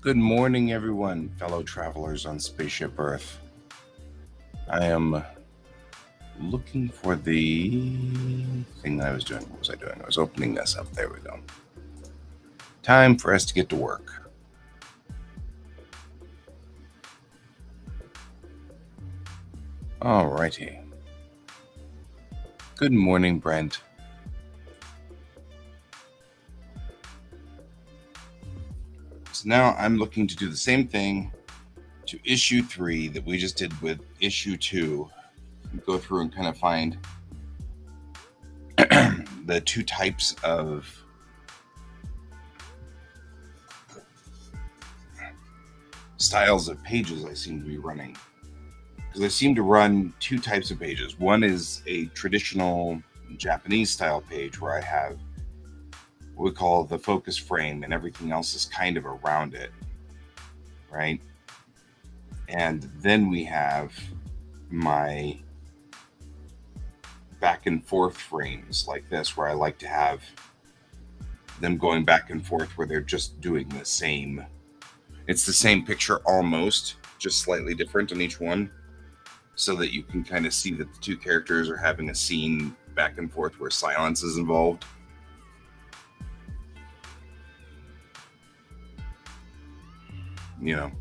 Good morning, everyone, fellow travelers on Spaceship Earth. I am looking for the thing I was doing. What was I doing? I was opening this up. There we go. Time for us to get to work. Alrighty. Good morning, Brent. So now I'm looking to do the same thing to issue 3 that we just did with issue 2. And go through and kind of find the 2 types of styles of pages I seem to be running. Because I seem to run 2 types of pages. One is a traditional Japanese style page where I have what we call the focus frame and everything else is kind of around it, right? And then we have my back and forth frames like this, where I like to have them going back and forth where they're just doing the same. It's the same picture almost, just slightly different on each one, so that you can kind of see that the 2 characters are having a scene back and forth where silence is involved. You know.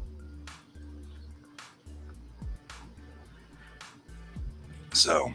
So.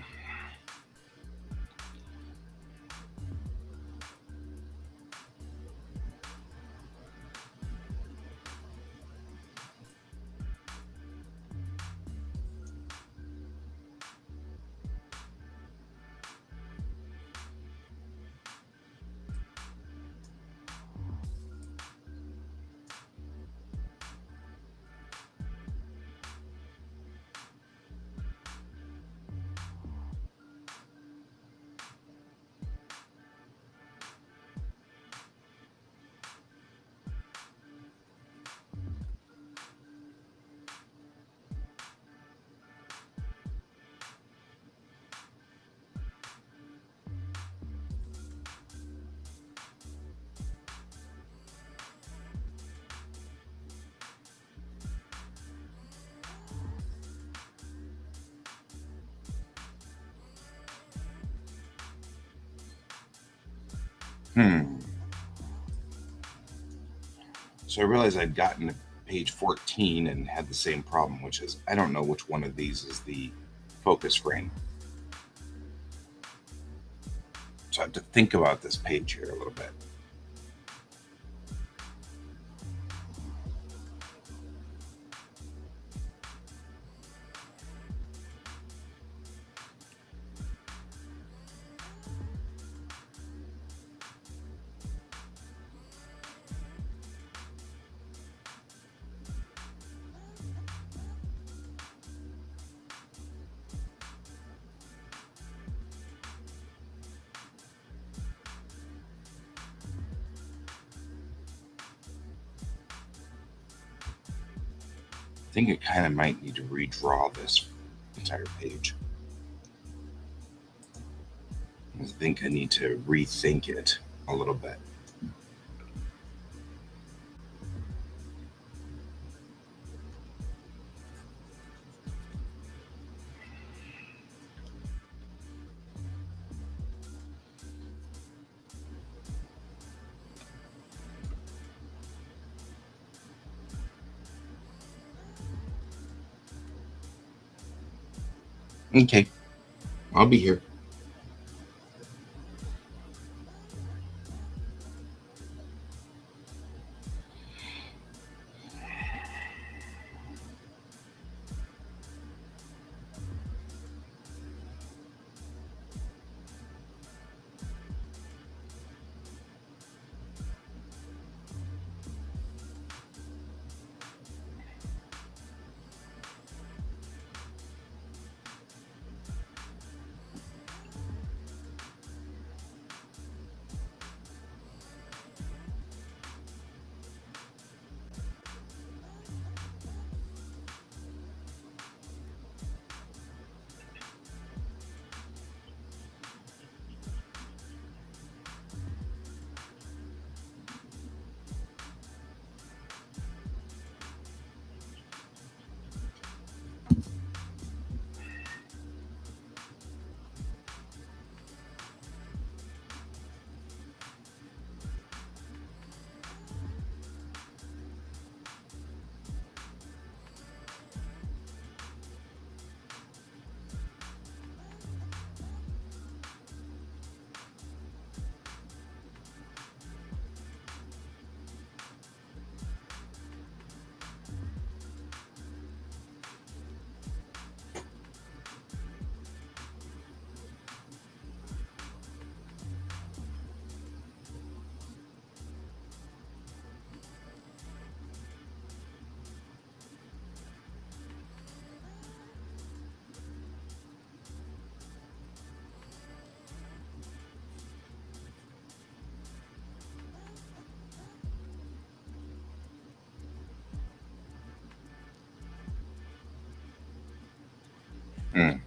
So I realized I'd gotten to page 14 and had the same problem, which is I don't know which one of these is the focus frame. So I have to think about this page here a little bit. I think I kind of might need to redraw this entire page. I think I need to rethink it a little bit. Okay, I'll be here. Mm.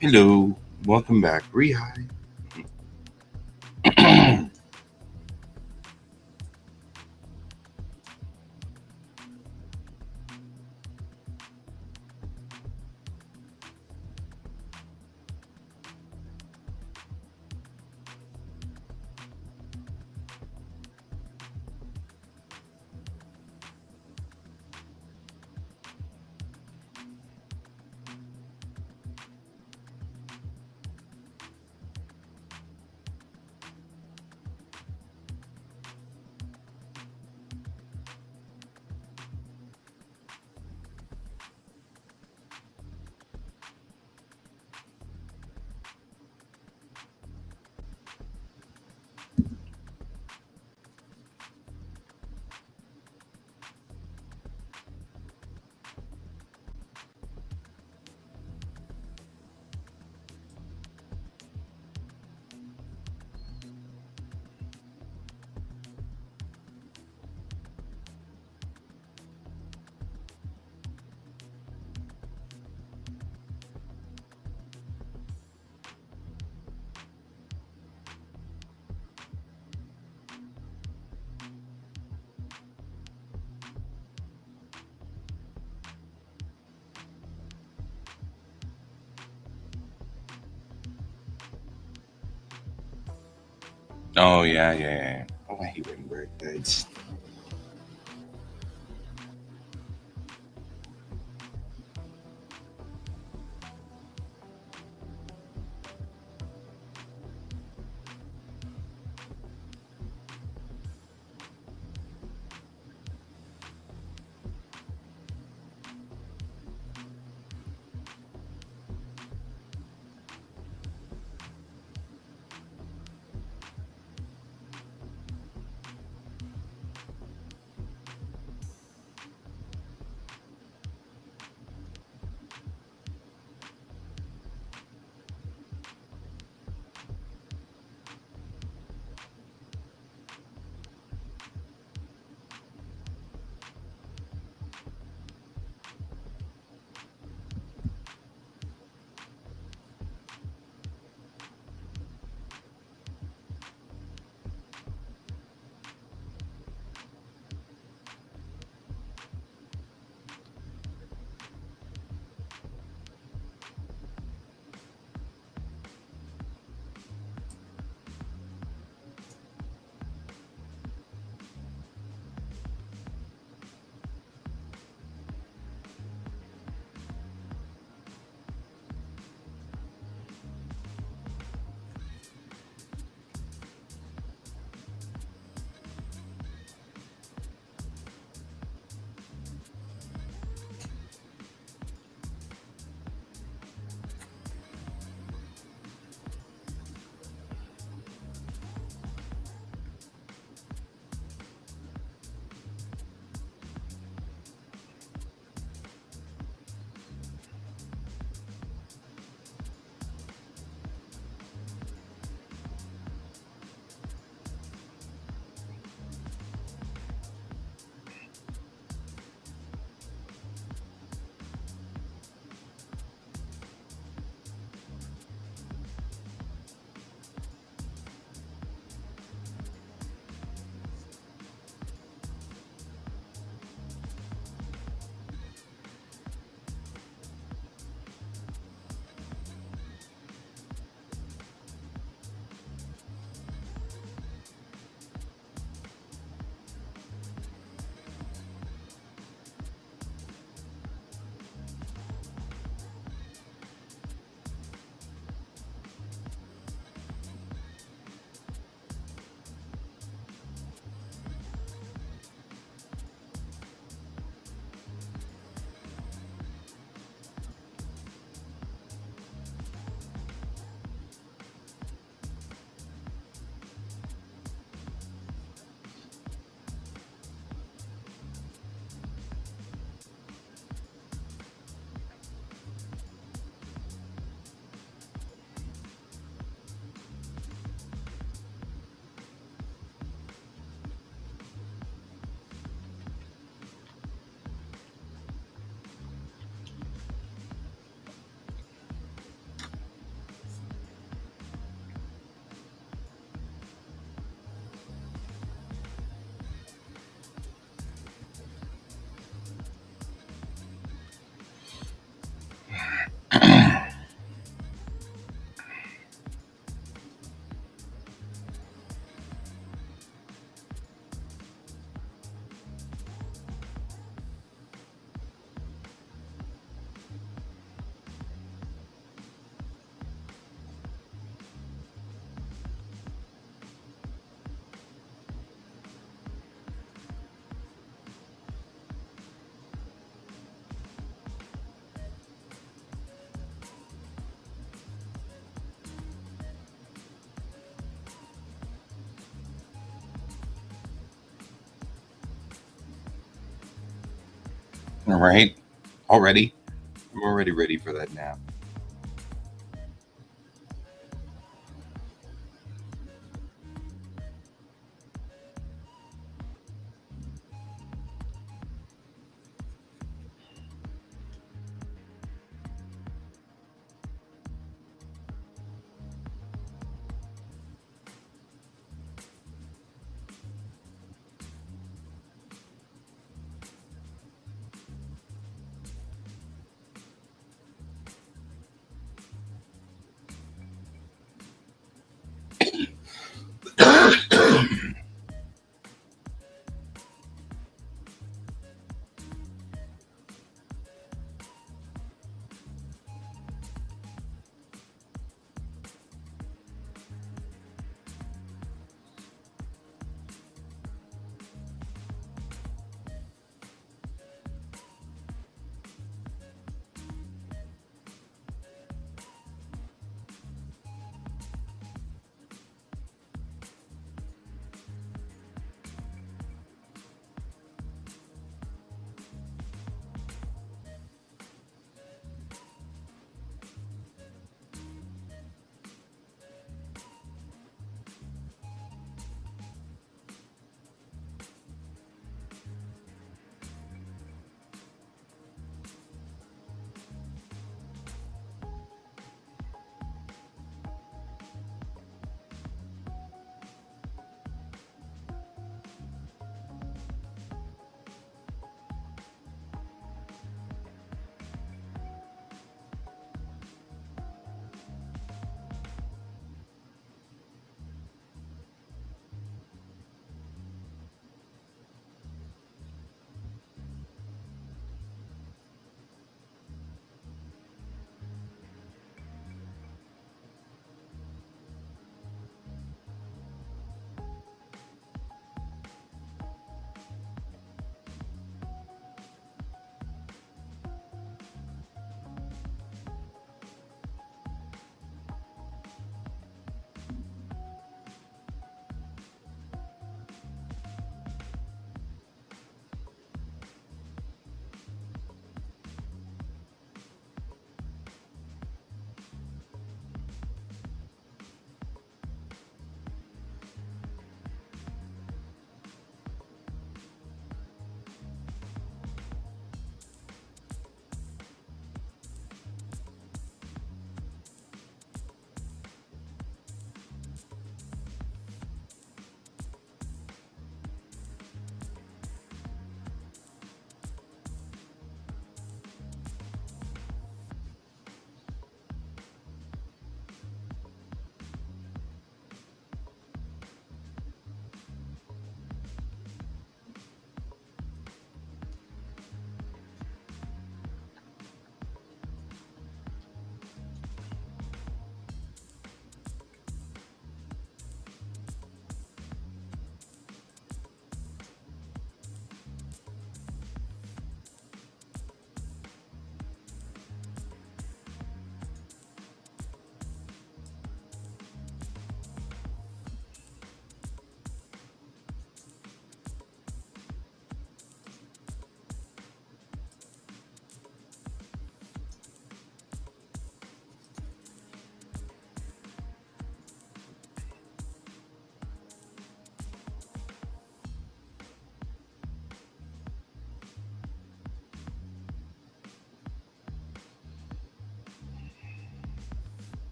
Hello, welcome back, Rehi. Oh yeah. Oh, I hate writing break. It's All right. Already? I'm already ready for that nap.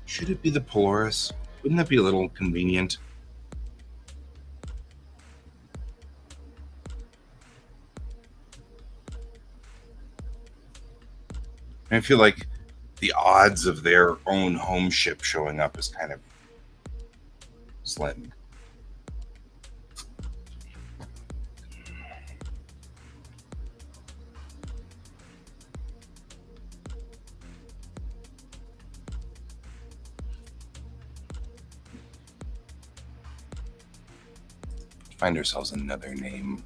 Should it be the Polaris? Wouldn't that be a little convenient? I feel like the odds of their own home ship showing up is kind of slim. Find ourselves another name.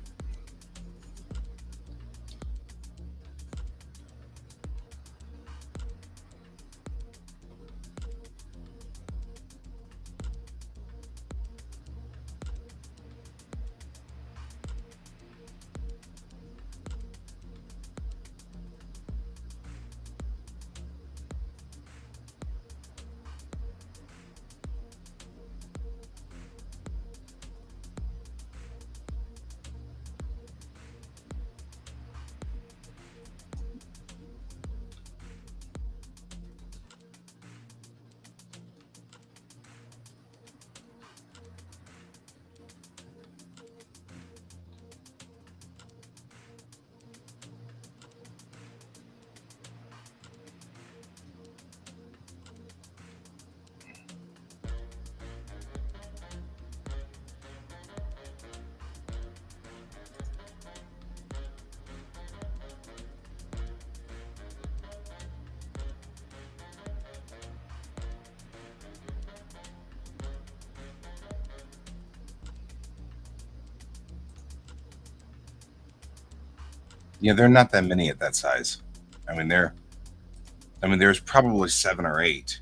Yeah, there are not that many at that size. I mean, there's probably 7 or 8.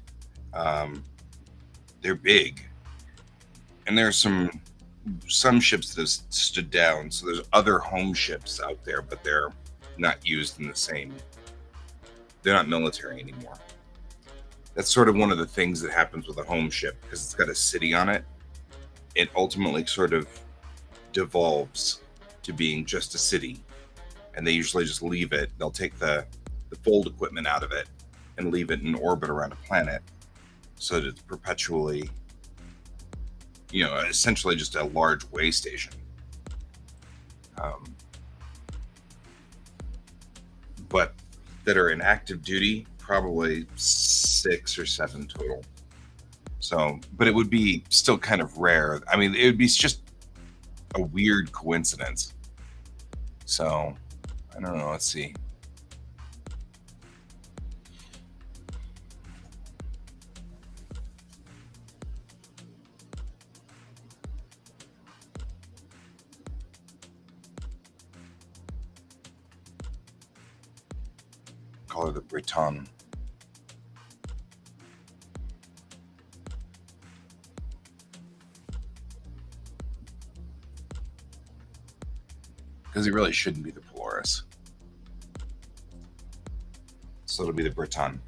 Um, they're big, and there's some ships that have stood down. So there's other home ships out there, but they're not used in the same. They're not military anymore. That's sort of one of the things that happens with a home ship because it's got a city on it. It ultimately sort of devolves to being just a city, and they usually just leave it. They'll take the fold equipment out of it and leave it in orbit around a planet, so that it's perpetually, essentially just a large way station. But that are in active duty, probably 6 or 7 total. So, but it would be still kind of rare. I mean, it would be just a weird coincidence. So, I don't know. Let's see. Call her the Breton. Because it really shouldn't be the Polaris. So it'll be the Breton.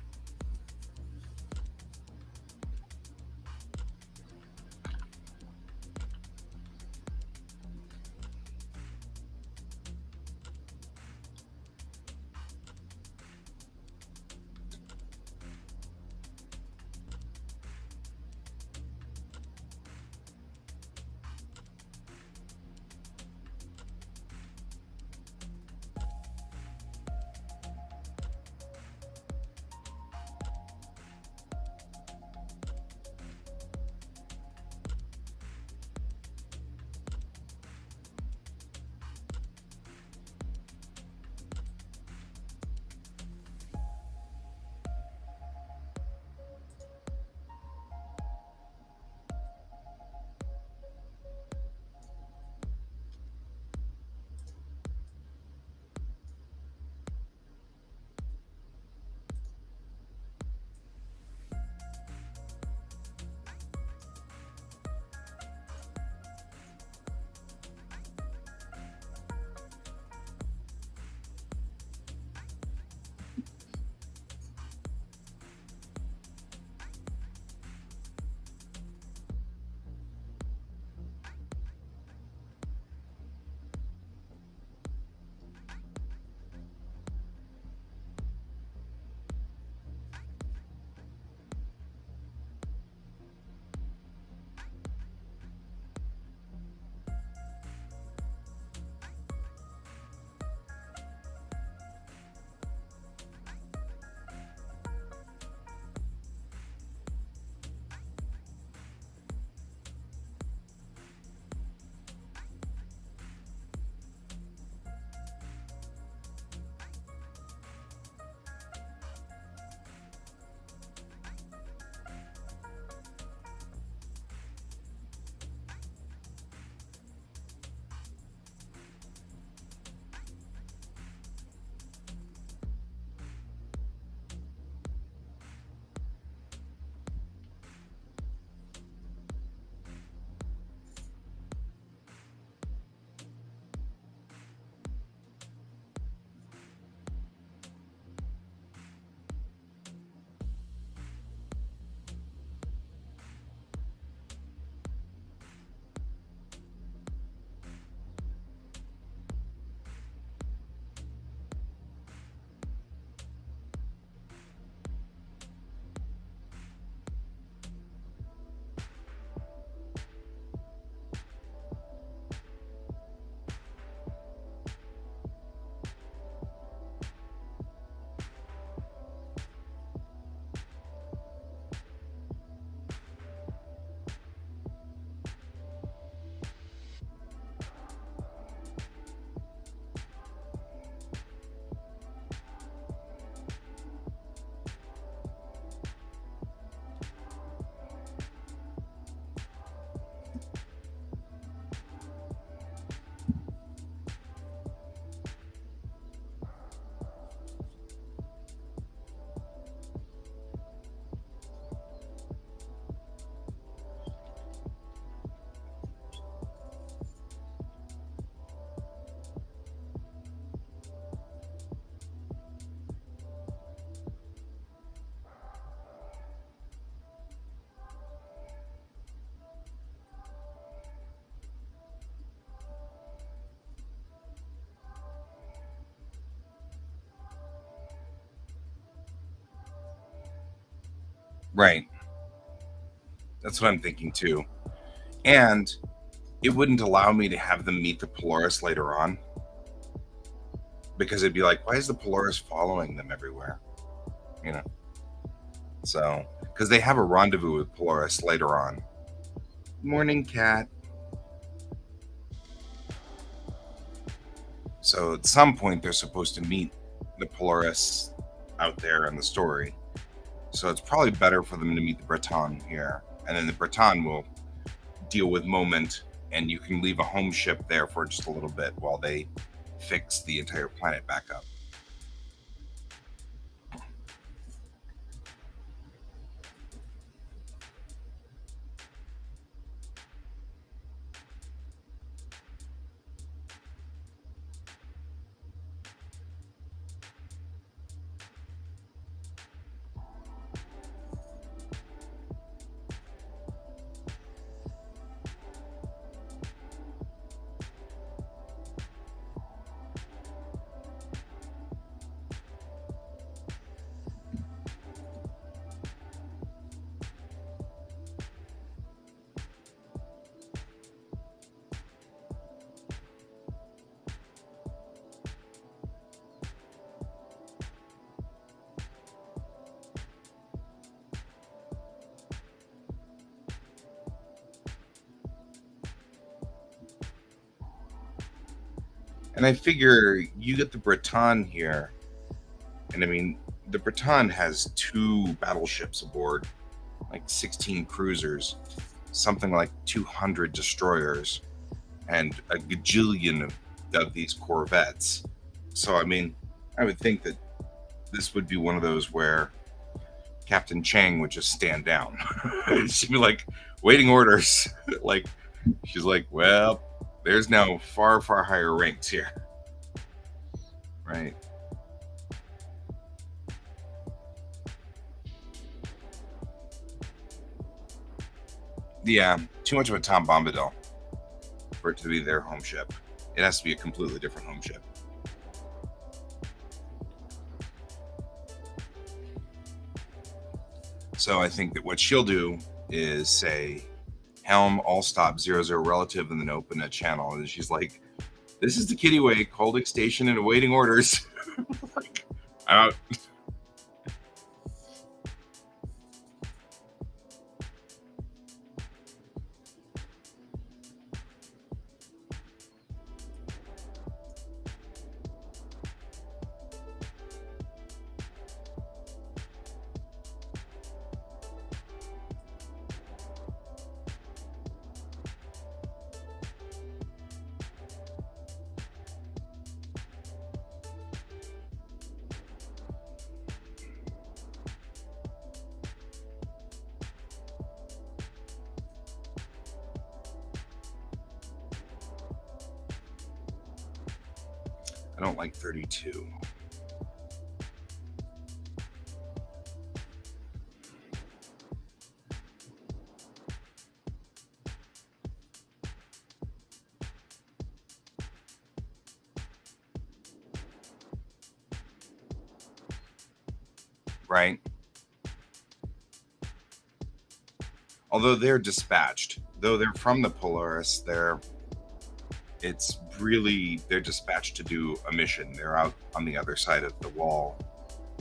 Right. That's what I'm thinking too. And it wouldn't allow me to have them meet the Polaris later on, because it'd be like, why is the Polaris following them everywhere? You know? So, because they have a rendezvous with Polaris later on. Morning, cat. So at some point they're supposed to meet the Polaris out there in the story. So it's probably better for them to meet the Breton here. And then the Breton will deal with Moment, and you can leave a home ship there for just a little bit while they fix the entire planet back up. And I figure you get the Breton here, and I mean, the Breton has 2 battleships aboard, like 16 cruisers, something like 200 destroyers, and a gajillion of these corvettes. So, I mean, I would think that this would be one of those where Captain Chang would just stand down. She'd be like, waiting orders. Like, she's like, well, there's now far, far higher ranks here. Right. Yeah, too much of a Tom Bombadil for it to be their home ship. It has to be a completely different home ship. So I think that what she'll do is say, helm, all stop, 00 relative, and then open a channel. And she's like, this is the Kittiwake, holding station and awaiting orders. Like, out. I don't like 32. Right? Although they're dispatched, though they're from the Polaris, they're dispatched to do a mission. They're out on the other side of the wall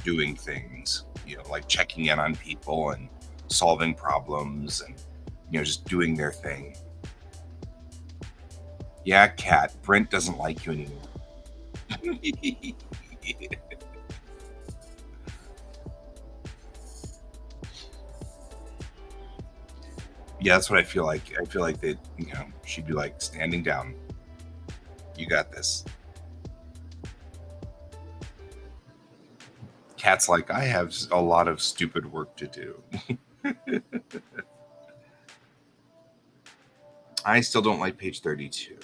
doing things, like checking in on people and solving problems and, just doing their thing. Yeah, Cat, Brent doesn't like you anymore. Yeah, that's what I feel like. I feel like she'd be like, standing down. You got this. Cat's like, I have a lot of stupid work to do. I still don't like page 32.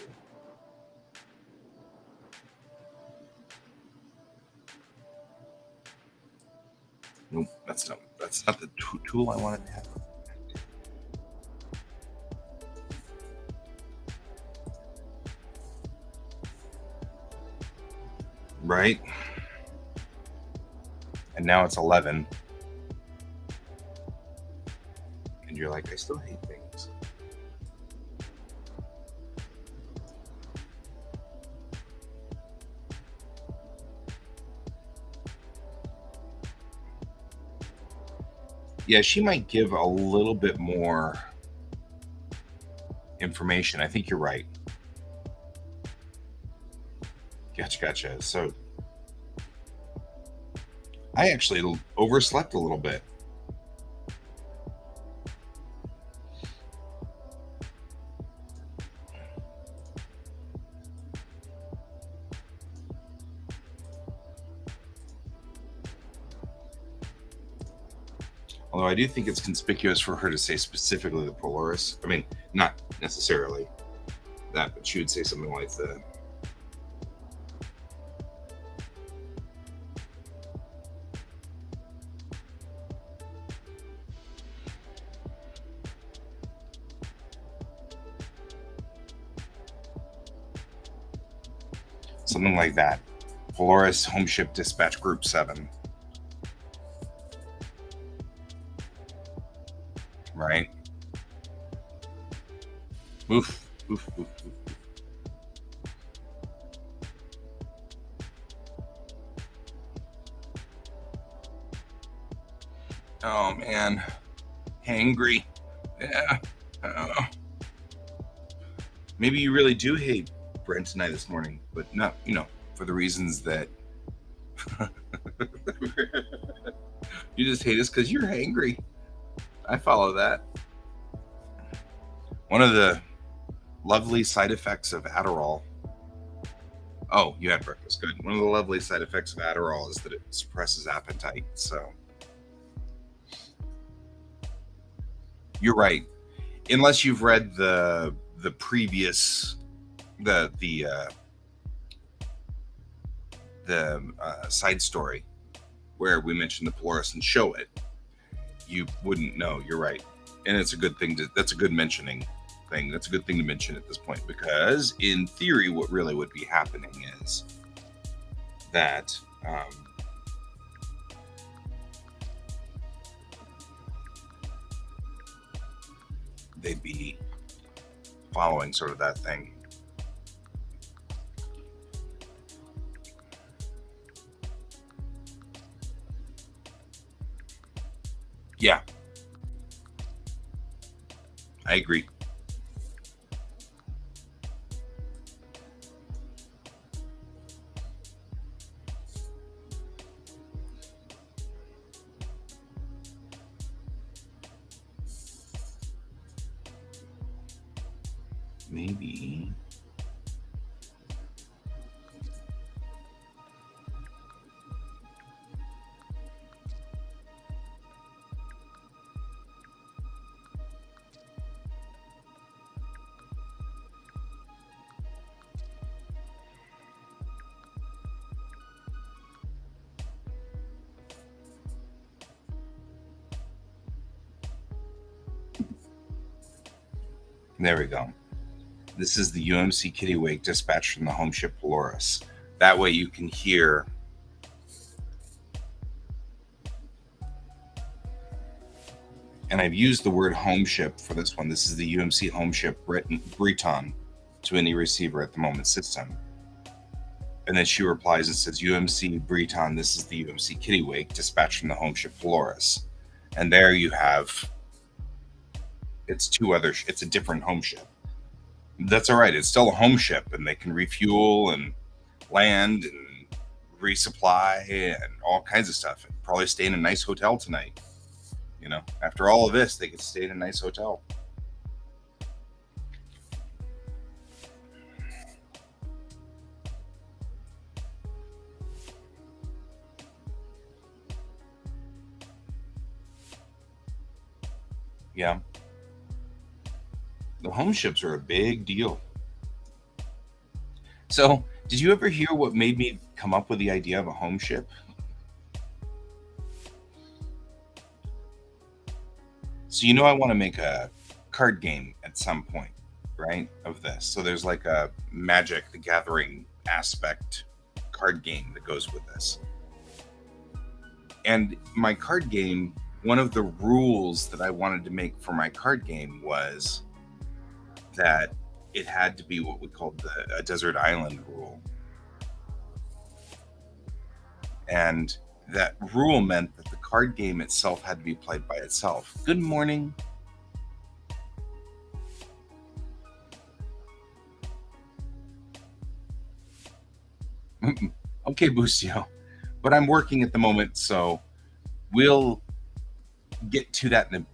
Nope, that's not the tool I wanted to have. Right? And now it's 11. and you're like, I still hate things. Yeah, she might give a little bit more information. I think you're right. Gotcha. So I actually overslept a little bit. Although I do think it's conspicuous for her to say specifically the Polaris. I mean, not necessarily that, but she would say something like the. Something like that. Polaris Homeship Dispatch Group 7. Right? Oof. Oh, man. Hangry. Yeah. Maybe you really do hate Brent and I this morning, but not, for the reasons that you just hate us because you're hangry. I follow that. One of the lovely side effects of Adderall. Oh, you had breakfast. Good. One of the lovely side effects of Adderall is that it suppresses appetite. So you're right. Unless you've read the previous the side story where we mentioned the Polaris and show it, you wouldn't know. You're right, and it's a good thing that's a good mentioning thing. That's a good thing to mention at this point, because in theory, what really would be happening is that they'd be following sort of that thing. Yeah, I agree. Maybe. There we go. This is the UMC Kittiwake dispatch from the home ship Polaris. That way you can hear. And I've used the word home ship for this one. This is the UMC home ship Breton to any receiver at the moment system. And then she replies and says, UMC Breton, this is the UMC Kittiwake dispatch from the home ship Polaris. And there you have, it's it's a different home ship. That's all right. It's still a home ship, and they can refuel and land and resupply and all kinds of stuff. And probably stay in a nice hotel tonight. After all of this, they could stay in a nice hotel. Yeah. The home ships are a big deal. So, did you ever hear what made me come up with the idea of a home ship? So, I want to make a card game at some point, right? Of this. So, there's like a Magic the Gathering aspect card game that goes with this. And my card game, one of the rules that I wanted to make for my card game was that it had to be what we called a desert island rule. And that rule meant that the card game itself had to be played by itself. Good morning. Okay, Busio. But I'm working at the moment, so we'll get to that in a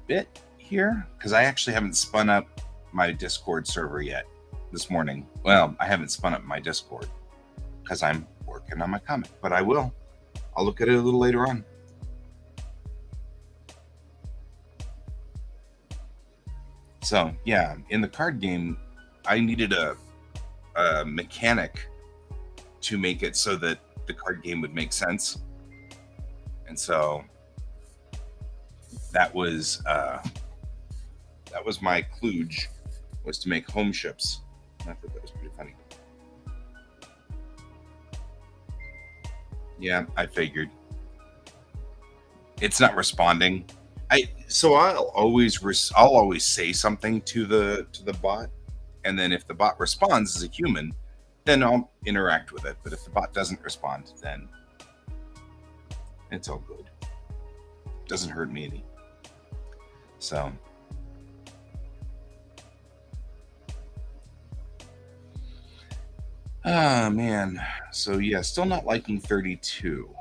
bit here, because I actually haven't spun up my Discord server yet this morning. Well, I haven't spun up my Discord because I'm working on my comic, but I will. I'll look at it a little later on. So yeah, in the card game, I needed a mechanic to make it so that the card game would make sense, and so that was my kludge, was to make home ships. I thought that was pretty funny. Yeah, I figured. It's not responding. I'll always say something to the bot, and then if the bot responds as a human, then I'll interact with it. But if the bot doesn't respond, then it's all good. Doesn't hurt me any. So man. So yeah, still not liking 32.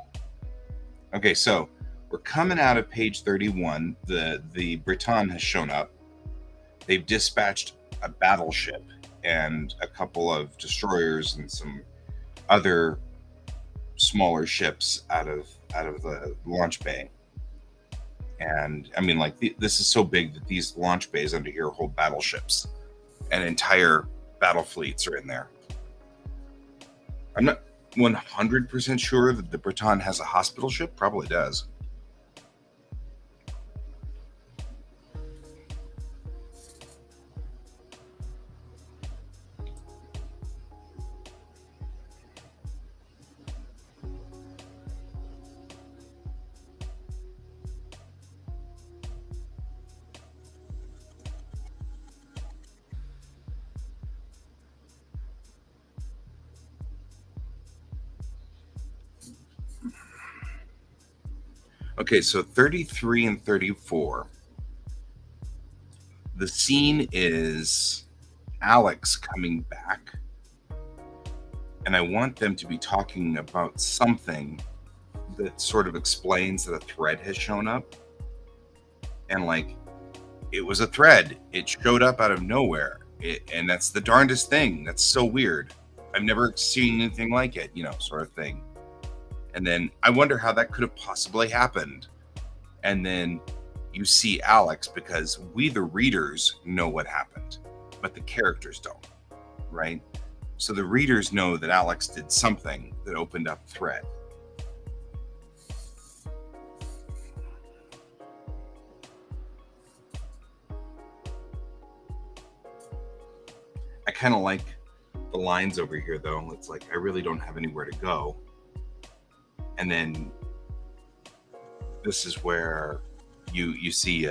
Okay, so we're coming out of page 31. The Breton has shown up. They've dispatched a battleship and a couple of destroyers and some other smaller ships out of the launch bay. And I mean, like, this is so big that these launch bays under here hold battleships, and entire battle fleets are in there. I'm not 100% sure that the Breton has a hospital ship. Probably does. Okay, so 33 and 34. The scene is Alex coming back, and I want them to be talking about something that sort of explains that a thread has shown up. And like, it was a thread. It showed up out of nowhere. And that's the darndest thing. That's so weird. I've never seen anything like it, sort of thing. And then I wonder how that could have possibly happened. And then you see Alex, because we, the readers, know what happened, but the characters don't, right? So the readers know that Alex did something that opened up thread. I kind of like the lines over here, though. It's like, I really don't have anywhere to go. And then this is where you see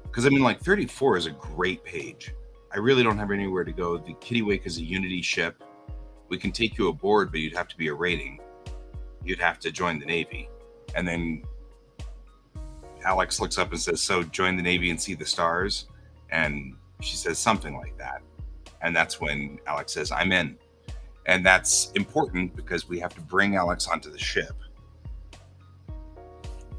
because I mean, like, 34 is a great page. I really don't have anywhere to go. The Kittiwake is a Unity ship. We can take you aboard, but you'd have to be a rating. You'd have to join the Navy. And then Alex looks up and says, so join the Navy and see the stars. And she says something like that. And that's when Alex says, I'm in. And that's important because we have to bring Alex onto the ship.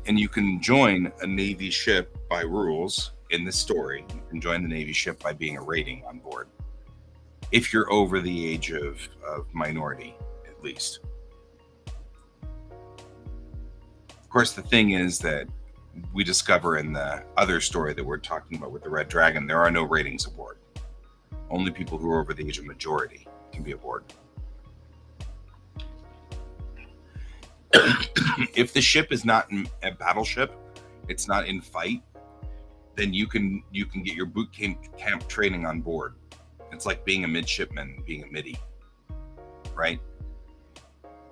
And you can join a Navy ship by rules in this story. You can join the Navy ship by being a rating on board, if you're over the age of minority, at least. Of course, the thing is that we discover in the other story that we're talking about with the Red Dragon, there are no ratings aboard. Only people who are over the age of majority can be aboard. If the ship is not a battleship, it's not in fight, then you can get your boot camp training on board. It's like being a midshipman, being a middy, right?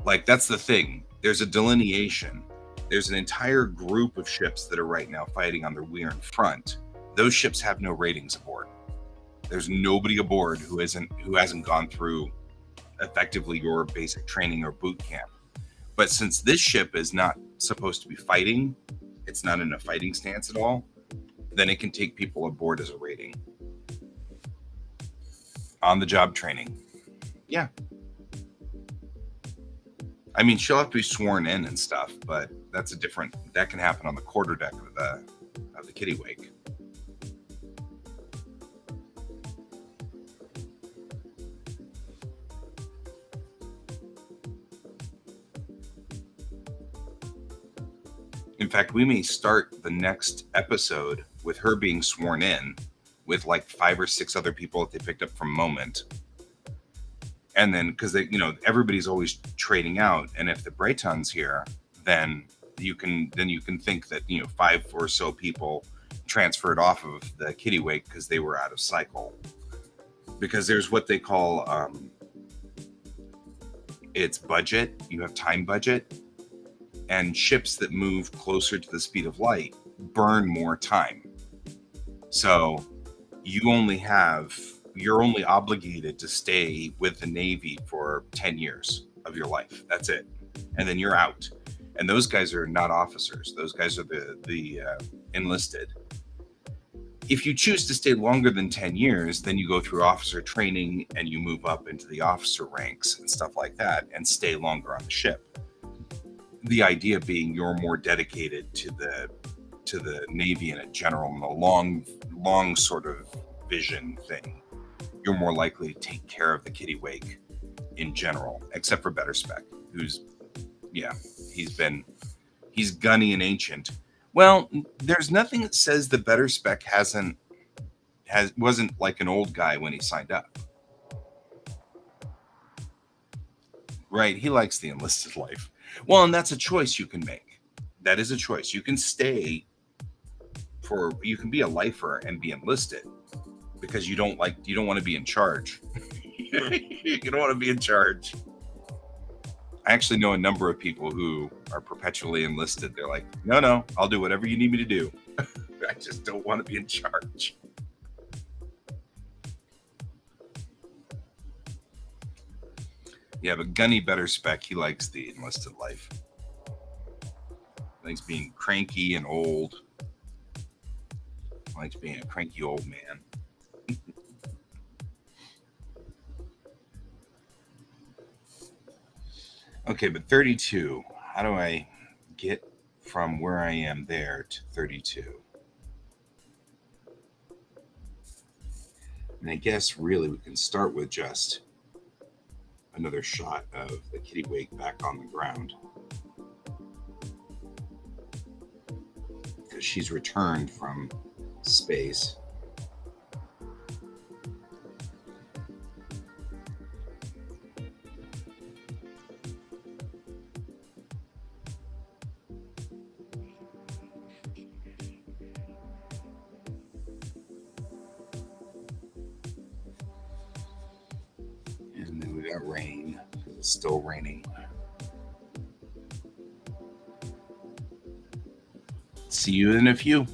Like, that's the thing. There's a delineation. There's an entire group of ships that are right now fighting on the Weird front. Those ships have no ratings aboard. There's nobody aboard who hasn't gone through effectively your basic training or boot camp. But since this ship is not supposed to be fighting, it's not in a fighting stance at all, then it can take people aboard as a rating. On the job training. Yeah. I mean, she'll have to be sworn in and stuff, but that can happen on the quarterdeck of the Kittiwake. In fact, we may start the next episode with her being sworn in with like 5 or 6 other people that they picked up from Moment. And then, because everybody's always trading out, and if the Breton's here, then you can think that 5 or so people transferred off of the Kittiwake because they were out of cycle. Because there's what they call it's budget. You have time budget, and ships that move closer to the speed of light burn more time. So you're only obligated to stay with the Navy for 10 years of your life. That's it. And then you're out. And those guys are not officers. Those guys are the enlisted. If you choose to stay longer than 10 years, then you go through officer training and you move up into the officer ranks and stuff like that and stay longer on the ship. The idea being you're more dedicated to the Navy in a general, in a long sort of vision thing. You're more likely to take care of the Kittiwake in general, except for Better Spec, he's gunny and ancient. Well, there's nothing that says the Better Spec wasn't like an old guy when he signed up. Right, he likes the enlisted life. Well, and that's a choice you can make. That is a choice. You can you can be a lifer and be enlisted because you don't want to be in charge. You don't want to be in charge. I actually know a number of people who are perpetually enlisted. They're like, no, I'll do whatever you need me to do. I just don't want to be in charge. Yeah, but Gunny Better Spec, he likes the enlisted life. He likes being cranky and old. He likes being a cranky old man. Okay, but 32. How do I get from where I am there to 32? And I guess really we can start with just another shot of the Kittiwake back on the ground. Because she's returned from space. And then we got rain. It's still raining. See you in a few.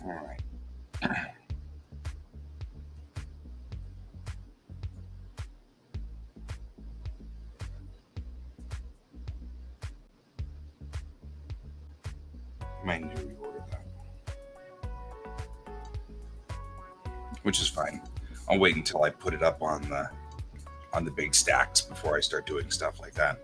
All right. Might need to reorder that, which is fine. I'll wait until I put it up on the big stacks before I start doing stuff like that.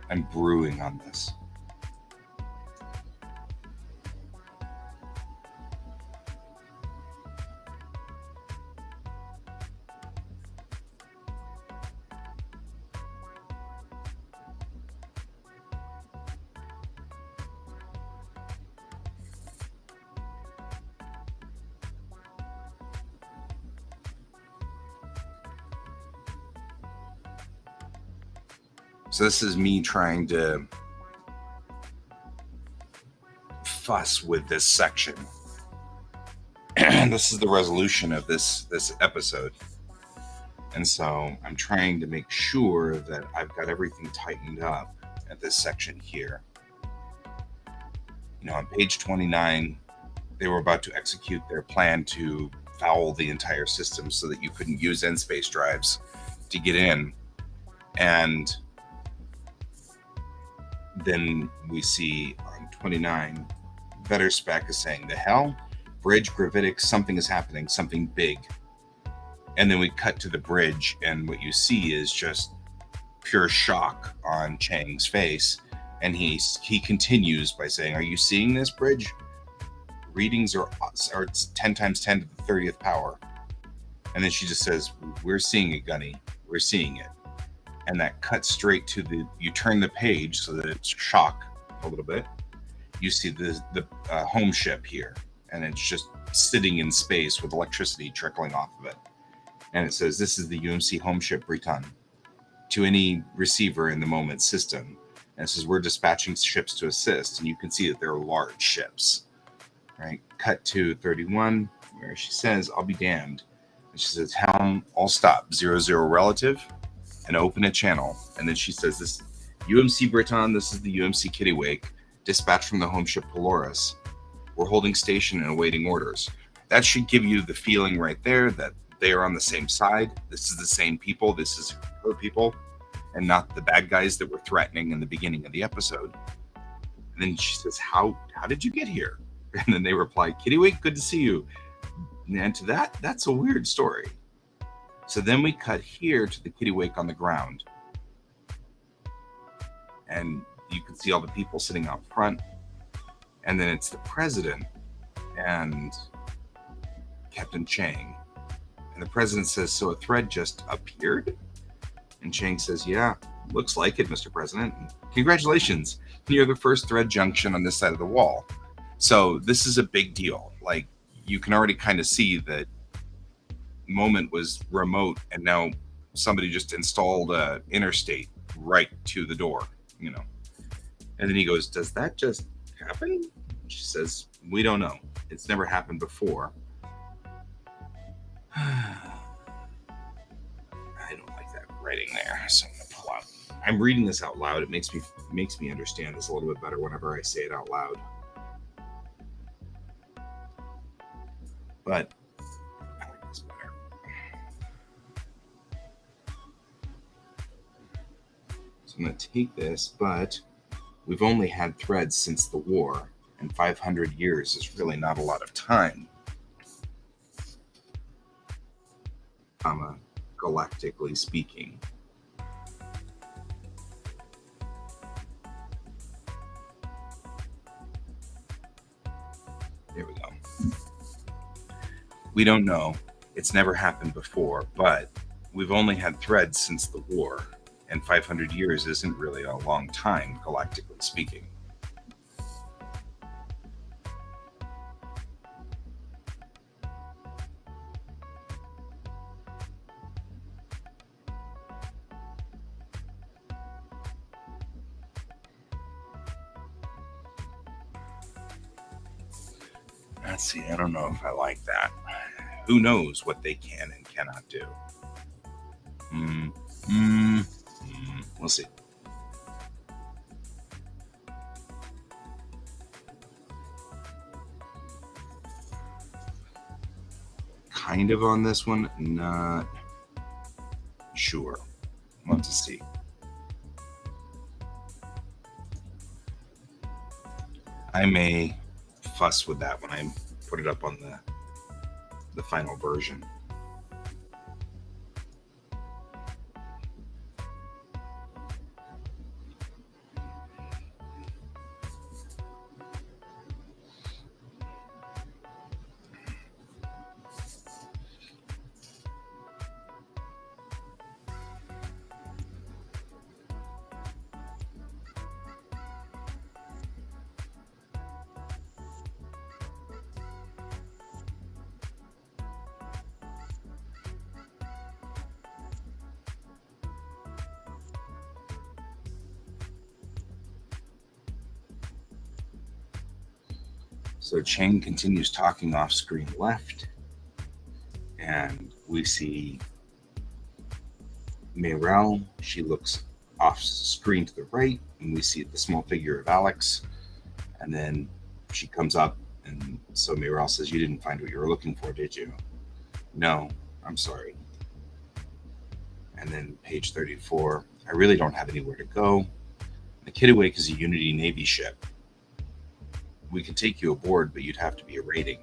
I'm brewing on this. So this is me trying to fuss with this section. This is the resolution of this episode. And so I'm trying to make sure that I've got everything tightened up at this section here. You know, on page 29, they were about to execute their plan to foul the entire system so that you couldn't use N-space drives to get in. And then we see on 29, Vetter Spec is saying, the hell? Bridge, gravitic, something is happening, something big. And then we cut to the bridge, and what you see is just pure shock on Chang's face. And he continues by saying, are you seeing this, Bridge? Readings are 10 times 10 to the 30th power. And then she just says, we're seeing it, Gunny. We're seeing it. And that cuts straight to you turn the page so that it's shock a little bit. You see the home ship here, and it's just sitting in space with electricity trickling off of it. And it says, this is the UMC home ship Breton to any receiver in the moment system. And it says, we're dispatching ships to assist. And you can see that they're large ships, right? Cut to 31, where she says, I'll be damned. And she says, helm, all stop, 00 relative, and open a channel. And then she says, this UMC Breton, this is the UMC Kittiwake, dispatched from the home ship Polaris. We're holding station and awaiting orders. That should give you the feeling right there that they are on the same side. This is the same people. This is her people, and not the bad guys that were threatening in the beginning of the episode. And then she says, how did you get here? And then they reply, Kittiwake, good to see you. And to that, that's a weird story. So then we cut here to the Kittiwake on the ground. And you can see all the people sitting out front. And then it's the president and Captain Chang. And the president says, so a thread just appeared? And Chang says, yeah, looks like it, Mr. President. Congratulations. You're the first thread junction on this side of the wall. So this is a big deal. Like, you can already kind of see that moment was remote, and now somebody just installed a interstate right to the door, you know. And then he goes, does that just happen? She says, we don't know. It's never happened before. writing there. So I'm gonna pull out. I'm reading this out loud. It makes me understand this a little bit better whenever I say it out loud. But I like this better. So I'm gonna take this, but we've only had threads since the war, and 500 years is really not a lot of time. Galactically speaking. There we go. We don't know. It's never happened before, but we've only had threads since the war, and 500 years isn't really a long time, galactically speaking. Let's see, I don't know if I like that. Who knows what they can and cannot do? We'll see. Kind of on this one, not sure. We'll have to see. I may fuss with that when I put it up on the final version. So Chang continues talking off screen left, and we see Mayrel. She looks off screen to the right, and we see the small figure of Alex, and then she comes up, and so Mayrel says, "You didn't find what you were looking for, did you?" "No, I'm sorry." And then page 34, "I really don't have anywhere to go. The Kittiwake is a Unity Navy ship. We could take you aboard, but you'd have to be a rating.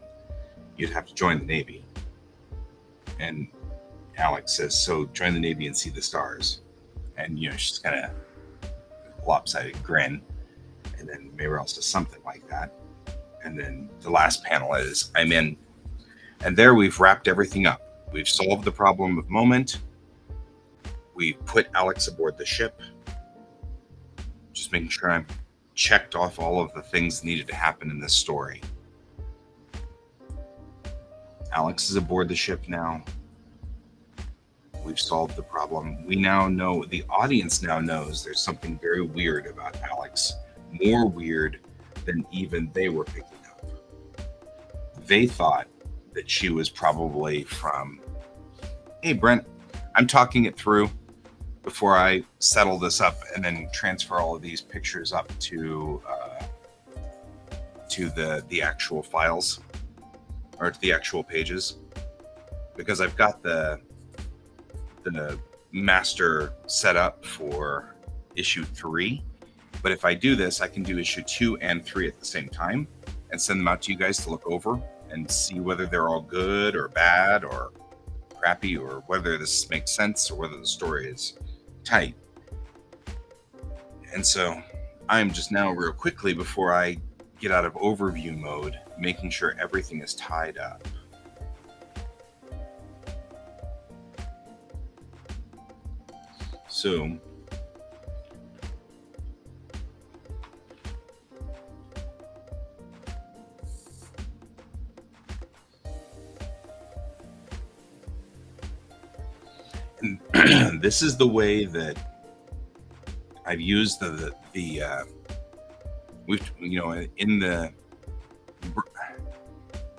You'd have to join the Navy." And Alex says, "So join the Navy and see the stars." And, she's kind of lopsided grin. And then Mayrel says something like that. And then the last panel is, "I'm in." And there we've wrapped everything up. We've solved the problem of moment. We've put Alex aboard the ship. Just making sure I'm checked off all of the things needed to happen in this story. Alex is aboard the ship now. We've solved the problem. We now know, the audience now knows, there's something very weird about Alex. More weird than even they were picking up. They thought that she was probably from, "Hey, Brent, I'm talking it through before I settle this up and then transfer all of these pictures up to the actual files, or to the actual pages, because I've got the master set up for issue 3. But if I do this, I can do issue 2 and 3 at the same time and send them out to you guys to look over and see whether they're all good or bad or crappy, or whether this makes sense, or whether the story is tight." And so I'm just now, real quickly, before I get out of overview mode, making sure everything is tied up. So this is the way that I've used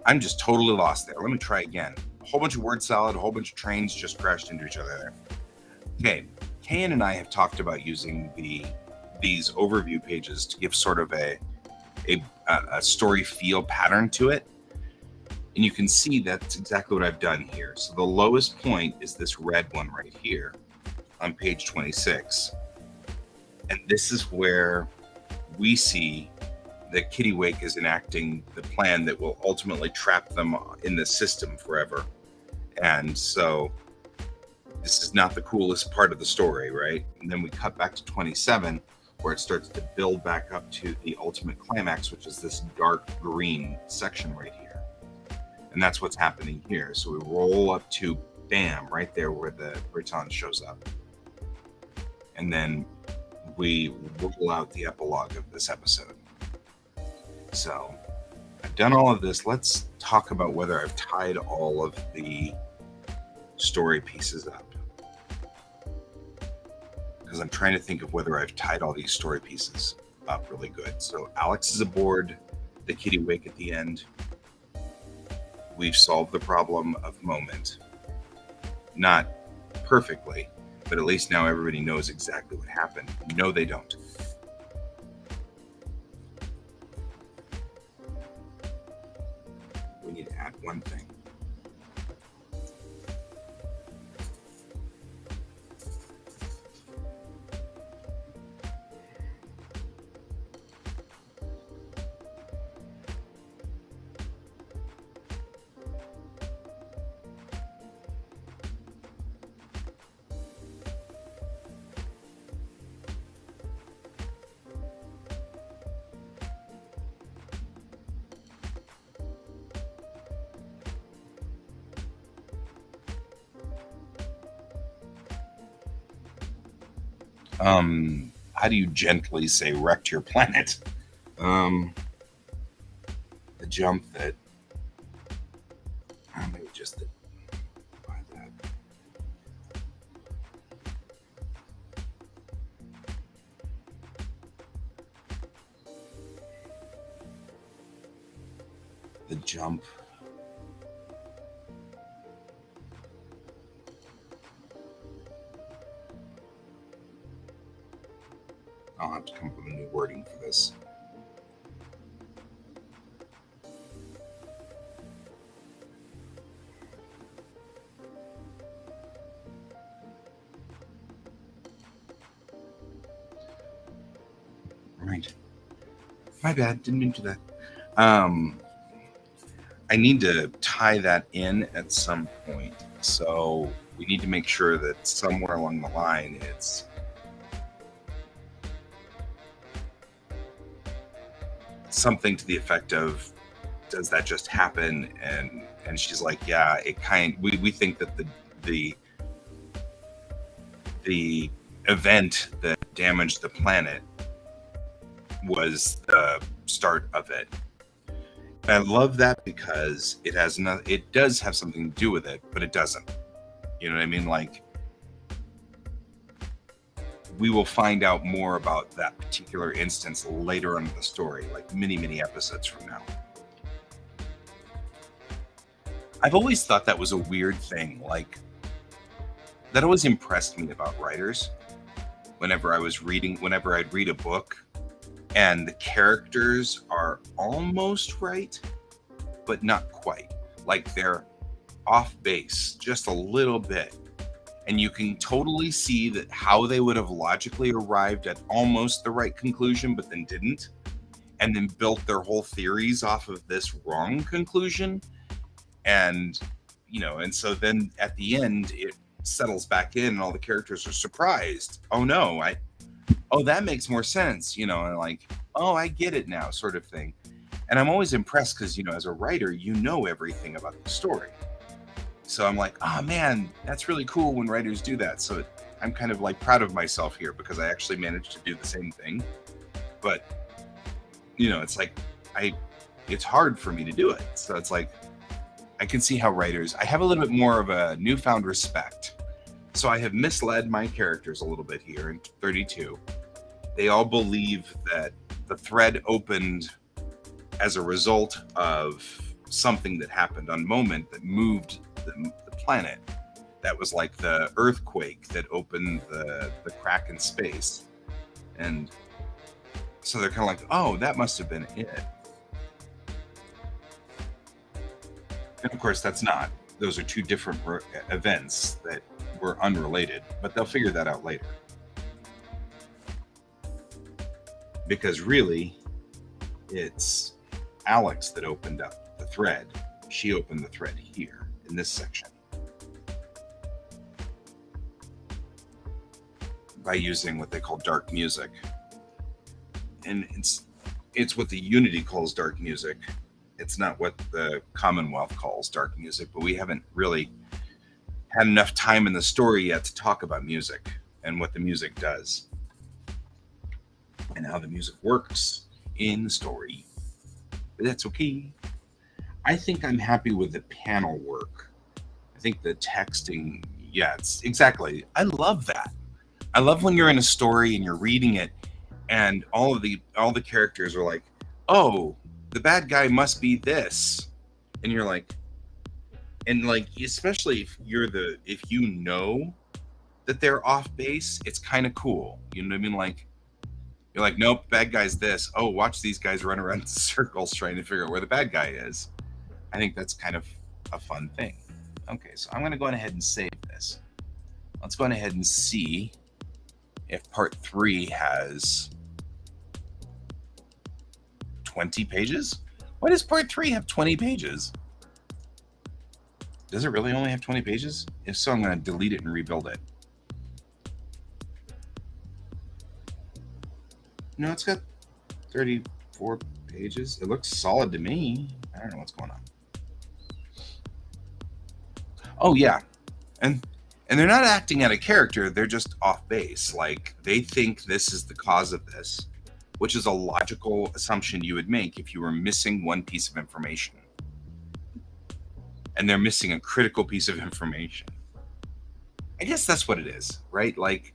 I'm just totally lost there. Let me try again. A whole bunch of word salad, a whole bunch of trains just crashed into each other there. Okay, Kayan and I have talked about using these overview pages to give sort of a story feel pattern to it. And you can see that's exactly what I've done here. So the lowest point is this red one right here on page 26. And this is where we see that Kittiwake is enacting the plan that will ultimately trap them in the system forever. And so this is not the coolest part of the story, right? And then we cut back to 27, where it starts to build back up to the ultimate climax, which is this dark green section right here. And that's what's happening here. So we roll up to bam, right there where the Briton shows up. And then we roll out the epilogue of this episode. So I've done all of this. Let's talk about whether I've tied all of the story pieces up. Because I'm trying to think of whether I've tied all these story pieces up really good. So Alex is aboard the Kittiwake at the end. We've solved the problem of moment. Not perfectly, but at least now everybody knows exactly what happened. No, they don't. We need to add one thing. How do you gently say wrecked your planet? The jump that, maybe just that. The jump. I'll have to come up with a new wording for this. Right. My bad. Didn't mean to do that. I need to tie that in at some point. So we need to make sure that somewhere along the line it's something to the effect of, does that just happen? And she's like, yeah, it we think that the event that damaged the planet was the start of it. And I love that because it does have something to do with it, but it doesn't. You know what I mean? Like, we will find out more about that particular instance later on in the story, like many episodes from now. I've always thought that was a weird thing. Like, that always impressed me about writers. Whenever I'd read a book and the characters are almost right, but not quite. Like, they're off base just a little bit. And you can totally see that how they would have logically arrived at almost the right conclusion, but then didn't, and then built their whole theories off of this wrong conclusion. And, and so then at the end, it settles back in and all the characters are surprised. Oh no, that makes more sense, and like, oh, I get it now, sort of thing. And I'm always impressed because, as a writer, everything about the story. So I'm like, oh man, that's really cool when writers do that. So I'm kind of like proud of myself here because I actually managed to do the same thing. But, it's like, it's hard for me to do it. So it's like, I can see how I have a little bit more of a newfound respect. So I have misled my characters a little bit here in 32. They all believe that the thread opened as a result of something that happened on Moment that moved the planet. that was like the earthquake that opened the crack in space. And so they're kind of like, oh, that must have been it. And of course, that's not. Those are two different events that were unrelated, but they'll figure that out later. Because really, it's Alex that opened up the thread. She opened the thread here in this section by using what they call dark music. And it's what the Unity calls dark music. It's not what the Commonwealth calls dark music, but we haven't really had enough time in the story yet to talk about music and what the music does and how the music works in the story. But that's okay. I think I'm happy with the panel work. I think the texting, yeah, it's exactly. I love that. I love when you're in a story and you're reading it and all the characters are like, "Oh, the bad guy must be this." And you're like, and like, especially if you know that they're off base, it's kind of cool. You know what I mean? Like, you're like, nope, bad guy's this. Oh, watch these guys run around in circles trying to figure out where the bad guy is. I think that's kind of a fun thing. Okay, so I'm going to go ahead and save this. Let's go ahead and see if part 3 has 20 pages. Why does part 3 have 20 pages? Does it really only have 20 pages? If so, I'm going to delete it and rebuild it. No, it's got 34 pages. It looks solid to me. I don't know what's going on. Oh, yeah. And they're not acting out of character. They're just off base. Like, they think this is the cause of this, which is a logical assumption you would make if you were missing one piece of information. And they're missing a critical piece of information. I guess that's what it is, right? Like,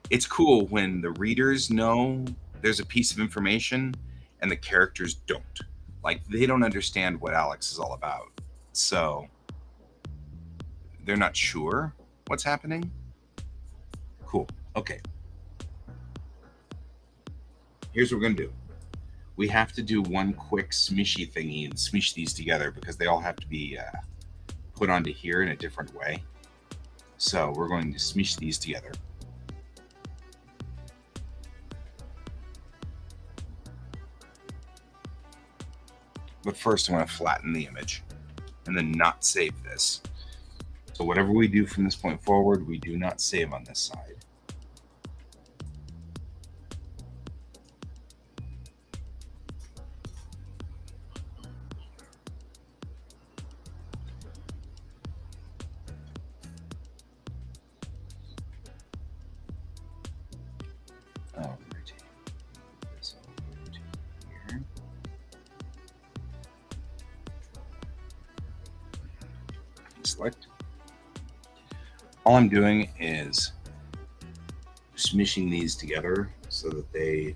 it's cool when the readers know there's a piece of information and the characters don't. Like, they don't understand what Alex is all about. So they're not sure what's happening. Cool. Okay. Here's what we're going to do. We have to do one quick smishy thingy and smish these together because they all have to be put onto here in a different way. So we're going to smish these together. But first I want to flatten the image and then not save this. So whatever we do from this point forward, we do not save on this side. Select. All I'm doing is smishing these together so that they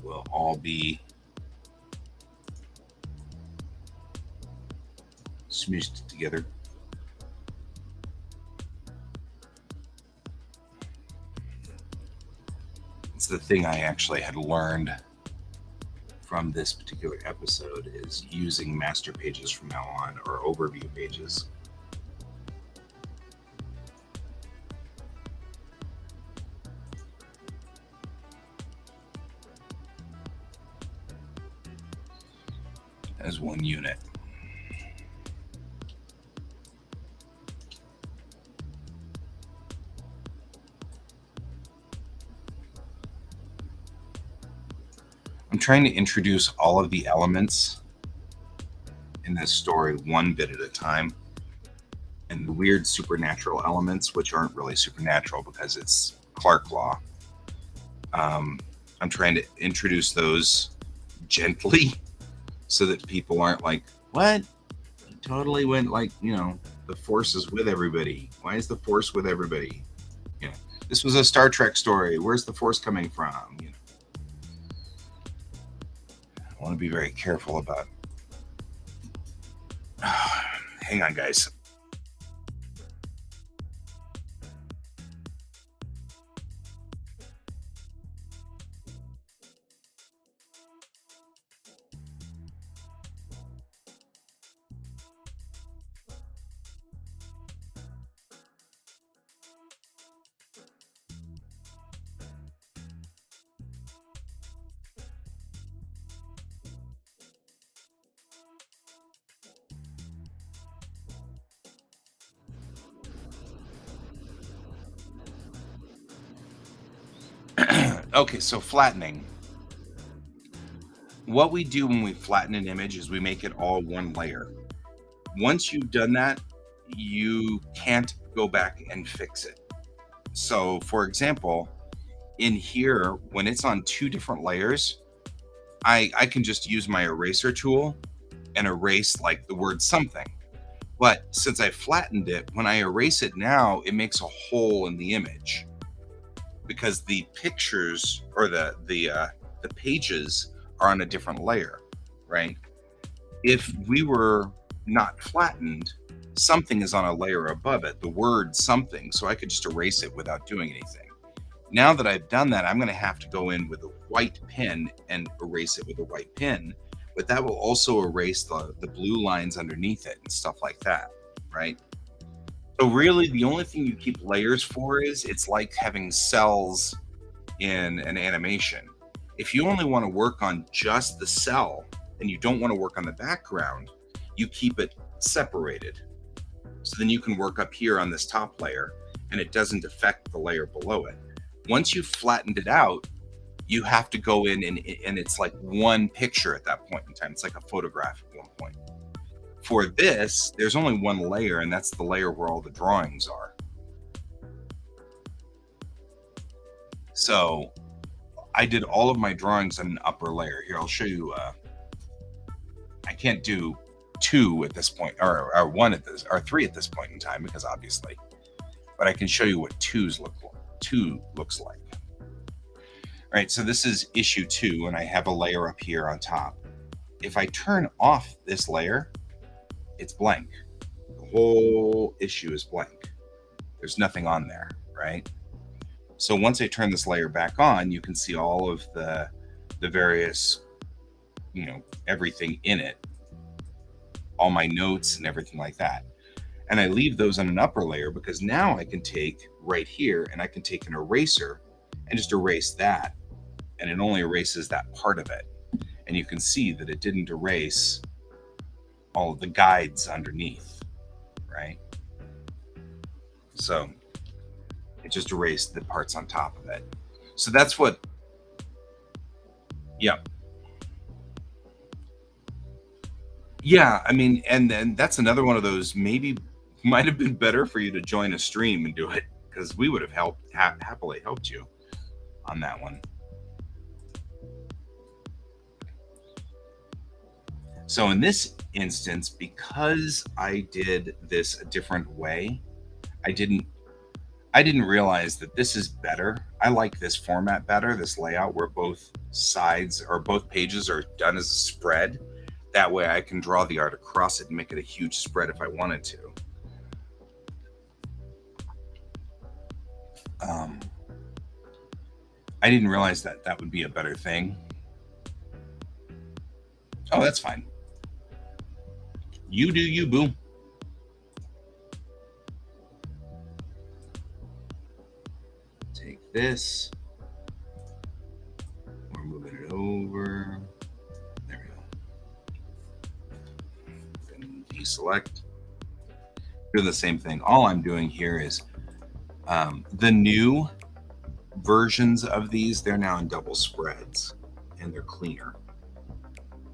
will all be smushed together. It's the thing I actually had learned from this particular episode is using master pages from now on, or overview pages. As one unit. I'm trying to introduce all of the elements in this story one bit at a time. And the weird supernatural elements, which aren't really supernatural because it's Clark Law. I'm trying to introduce those gently so that people aren't like, what? It totally went like, the Force is with everybody. Why is the Force with everybody? This was a Star Trek story. Where's the Force coming from? I want to be very careful about. Hang on, guys. Okay, so flattening. What we do when we flatten an image is we make it all one layer. Once you've done that, you can't go back and fix it. So, for example, in here, when it's on two different layers, I can just use my eraser tool and erase like the word something. But since I flattened it, when I erase it now, it makes a hole in the image because the pictures or the pages are on a different layer, right? If we were not flattened, something is on a layer above it, the word something, so I could just erase it without doing anything. Now that I've done that, I'm going to have to go in with a white pen and erase it with a white pen, but that will also erase the blue lines underneath it and stuff like that, right? So really the only thing you keep layers for is it's like having cells in an animation. If you only want to work on just the cell and you don't want to work on the background, you keep it separated. So then you can work up here on this top layer and it doesn't affect the layer below it. Once you've flattened it out, you have to go in and it's like one picture at that point in time. It's like a photograph at one point. For this, there's only one layer, and that's the layer where all the drawings are. So I did all of my drawings on an upper layer. Here, I'll show you. I can't do two at this point, or one at this, or three at this point in time, because obviously, but I can show you what two looks like. All right, so this is issue 2, and I have a layer up here on top. If I turn off this layer, it's blank. The whole issue is blank. There's nothing on there, right? So once I turn this layer back on, you can see all of the various, everything in it, all my notes and everything like that. And I leave those on an upper layer because now I can take right here and I can take an eraser and just erase that. And it only erases that part of it. And you can see that it didn't erase all of the guides underneath, right? So it just erased the parts on top of it. So that's what, yeah. Yeah, I mean, and then that's another one of those, maybe might have been better for you to join a stream and do it, because we would have happily helped you on that one. So in this instance, because I did this a different way, I didn't realize that this is better. I like this format better, this layout where both sides or both pages are done as a spread. That way I can draw the art across it and make it a huge spread if I wanted to. I didn't realize that that would be a better thing. Oh, that's fine. You do you, boo. Take this. We're moving it over. There we go. Then deselect. Do the same thing. All I'm doing here is the new versions of these, they're now in double spreads and they're cleaner.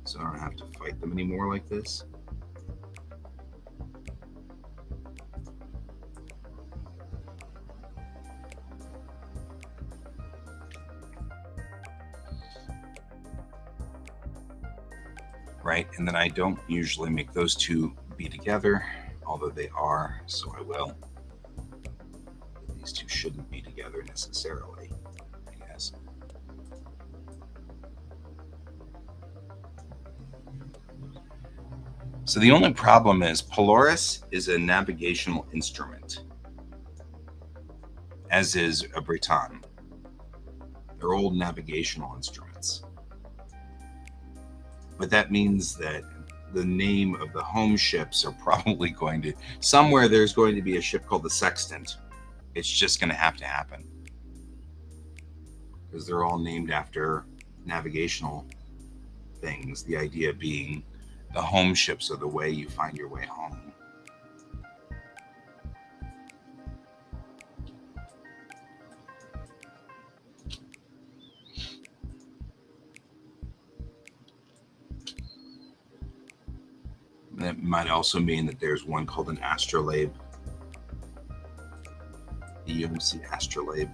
So I don't have to fight them anymore like this. Right, and then I don't usually make those two be together, although they are, so I will. These two shouldn't be together necessarily, I guess. So the only problem is Polaris is a navigational instrument, as is a Breton. They're old navigational instruments. But that means that the name of the home ships are probably going to, somewhere there's going to be a ship called the Sextant. It's just going to happen. Because they're all named after navigational things. The idea being the home ships are the way you find your way home. Might also mean that there's one called an astrolabe. The UMC astrolabe.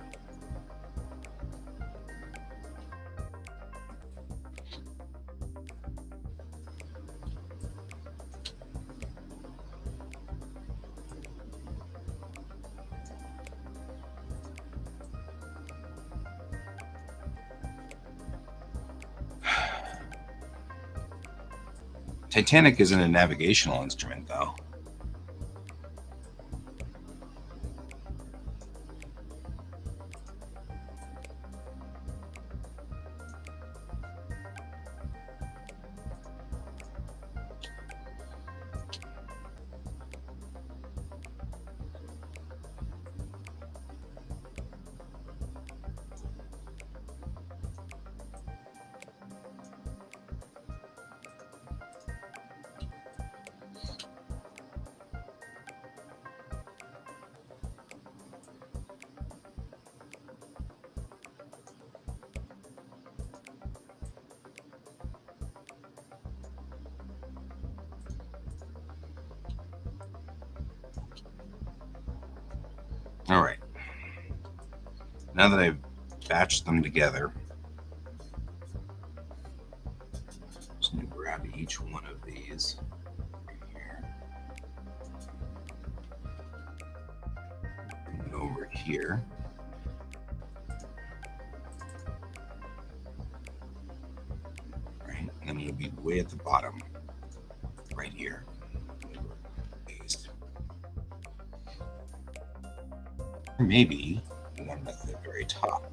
Titanic isn't a navigational instrument, though. All right. Now that I've batched them together, I'm just going to grab each one of these here. Bring it over here. Right. And then it'll be way at the bottom, right here. Or maybe one at the very top.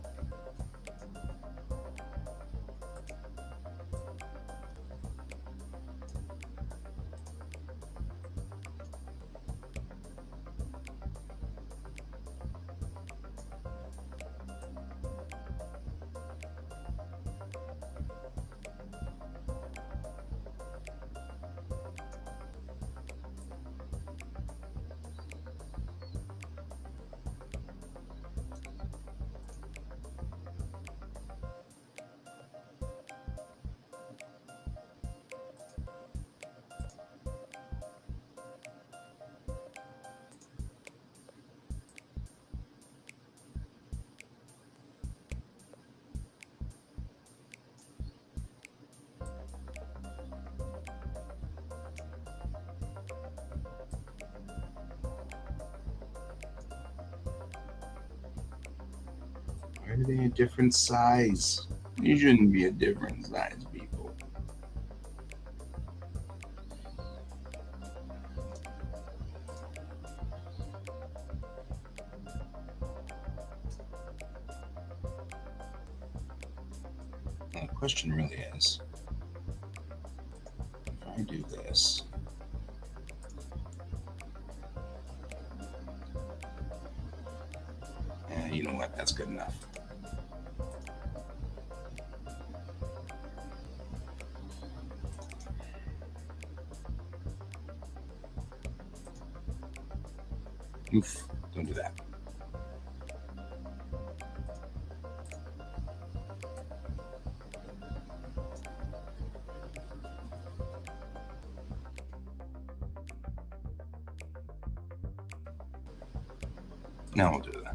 Why are they a different size? You shouldn't be a different size, people. The question really is, if I do this, you know what, that's good enough. Oof, don't do that. Now we'll do that.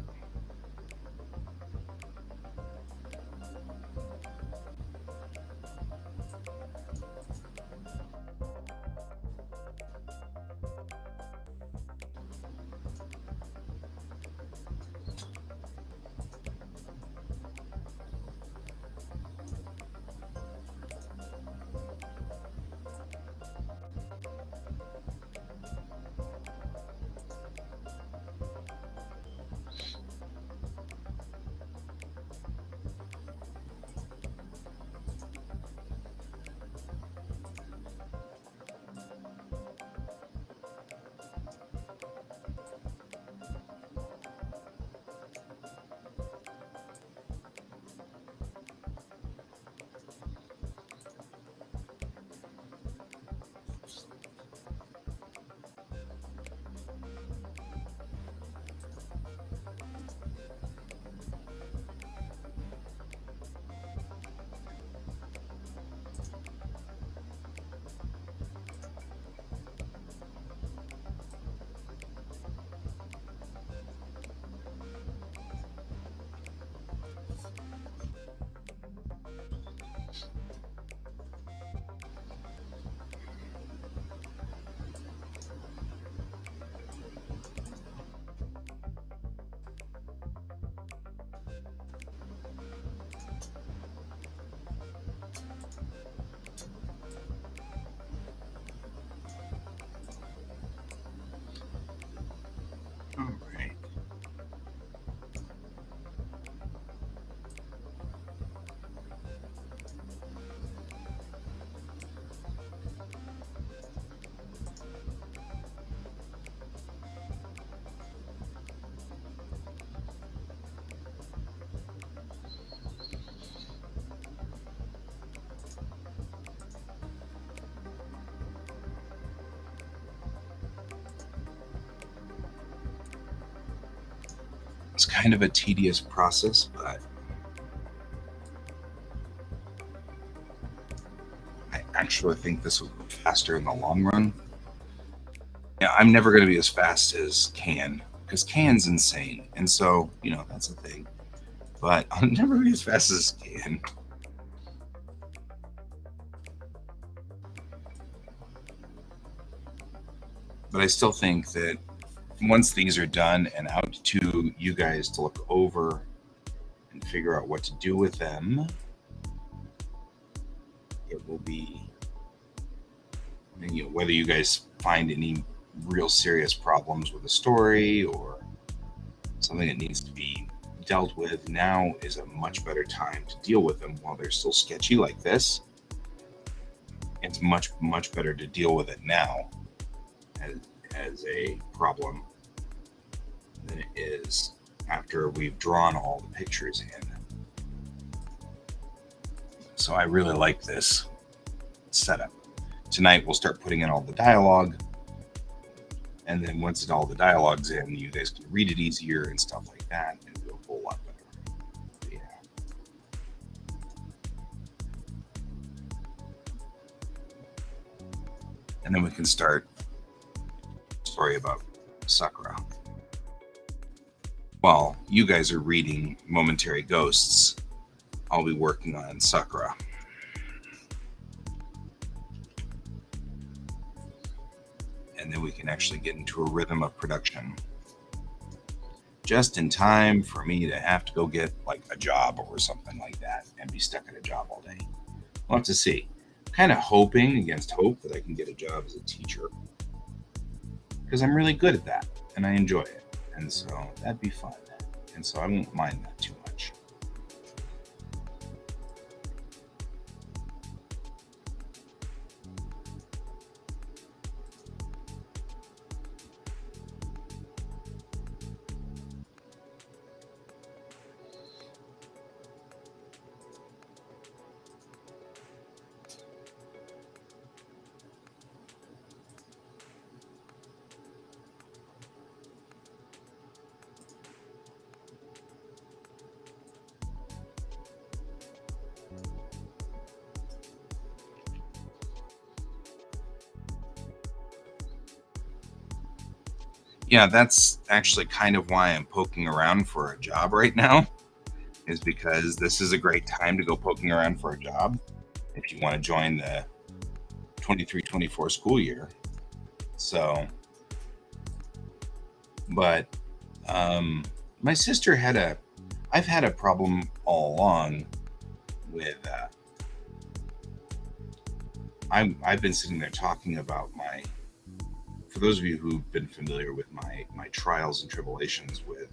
It's kind of a tedious process, but I actually think this will go faster in the long run. Yeah, I'm never going to be as fast as Can, because Can's insane, and so that's a thing. But I'll never be as fast as Can. But I still think that once these are done and out to you guys to look over and figure out what to do with them, it will be, whether you guys find any real serious problems with the story or something that needs to be dealt with, now is a much better time to deal with them while they're still sketchy like this. It's much, much better to deal with it now as a problem than it is after we've drawn all the pictures in. So I really like this setup. Tonight we'll start putting in all the dialogue, and then once all the dialogue's in, you guys can read it easier and stuff like that, and do a whole lot better. Yeah. And then we can start a story about Sakura. While you guys are reading Momentary Ghosts, I'll be working on Sakura. And then we can actually get into a rhythm of production. Just in time for me to have to go get like a job or something like that and be stuck at a job all day. We'll have to see. Kind of hoping against hope that I can get a job as a teacher, because I'm really good at that and I enjoy it. And so that'd be fun. And so I won't mind that too much. Yeah, that's actually kind of why I'm poking around for a job right now, is because this is a great time to go poking around for a job if you want to join the 23-24 school year. So, but my sister I've had a problem all along with, I've been sitting there talking about for those of you who've been familiar with my trials and tribulations with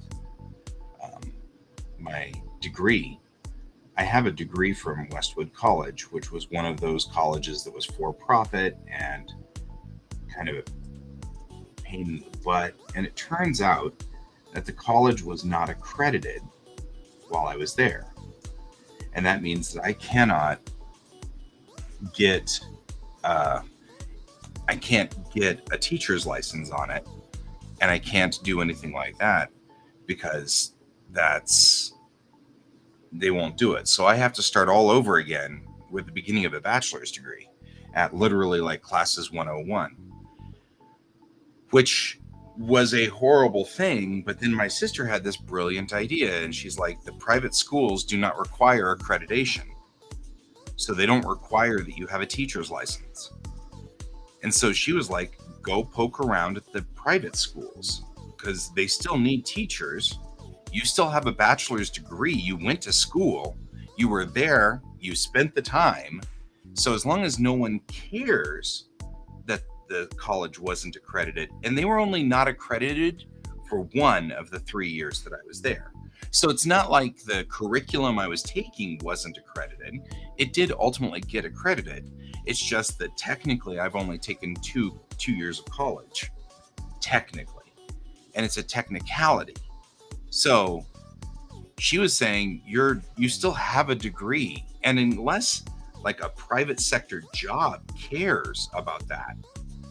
my degree, I have a degree from Westwood College, which was one of those colleges that was for profit and kind of a pain in the butt. And it turns out that the college was not accredited while I was there. And that means that I cannot get a teacher's license on it, and I can't do anything like that because they won't do it. So I have to start all over again with the beginning of a bachelor's degree at literally like classes 101, which was a horrible thing. But then my sister had this brilliant idea, and she's like, the private schools do not require accreditation, so they don't require that you have a teacher's license. And so she was like, go poke around at the private schools because they still need teachers. You still have a bachelor's degree. You went to school. You were there. You spent the time. So as long as no one cares that the college wasn't accredited, and they were only not accredited for one of the 3 years that I was there. So it's not like the curriculum I was taking wasn't accredited. It did ultimately get accredited. It's just that technically I've only taken two years of college, technically, and it's a technicality. So she was saying you still have a degree, and unless like a private sector job cares about that,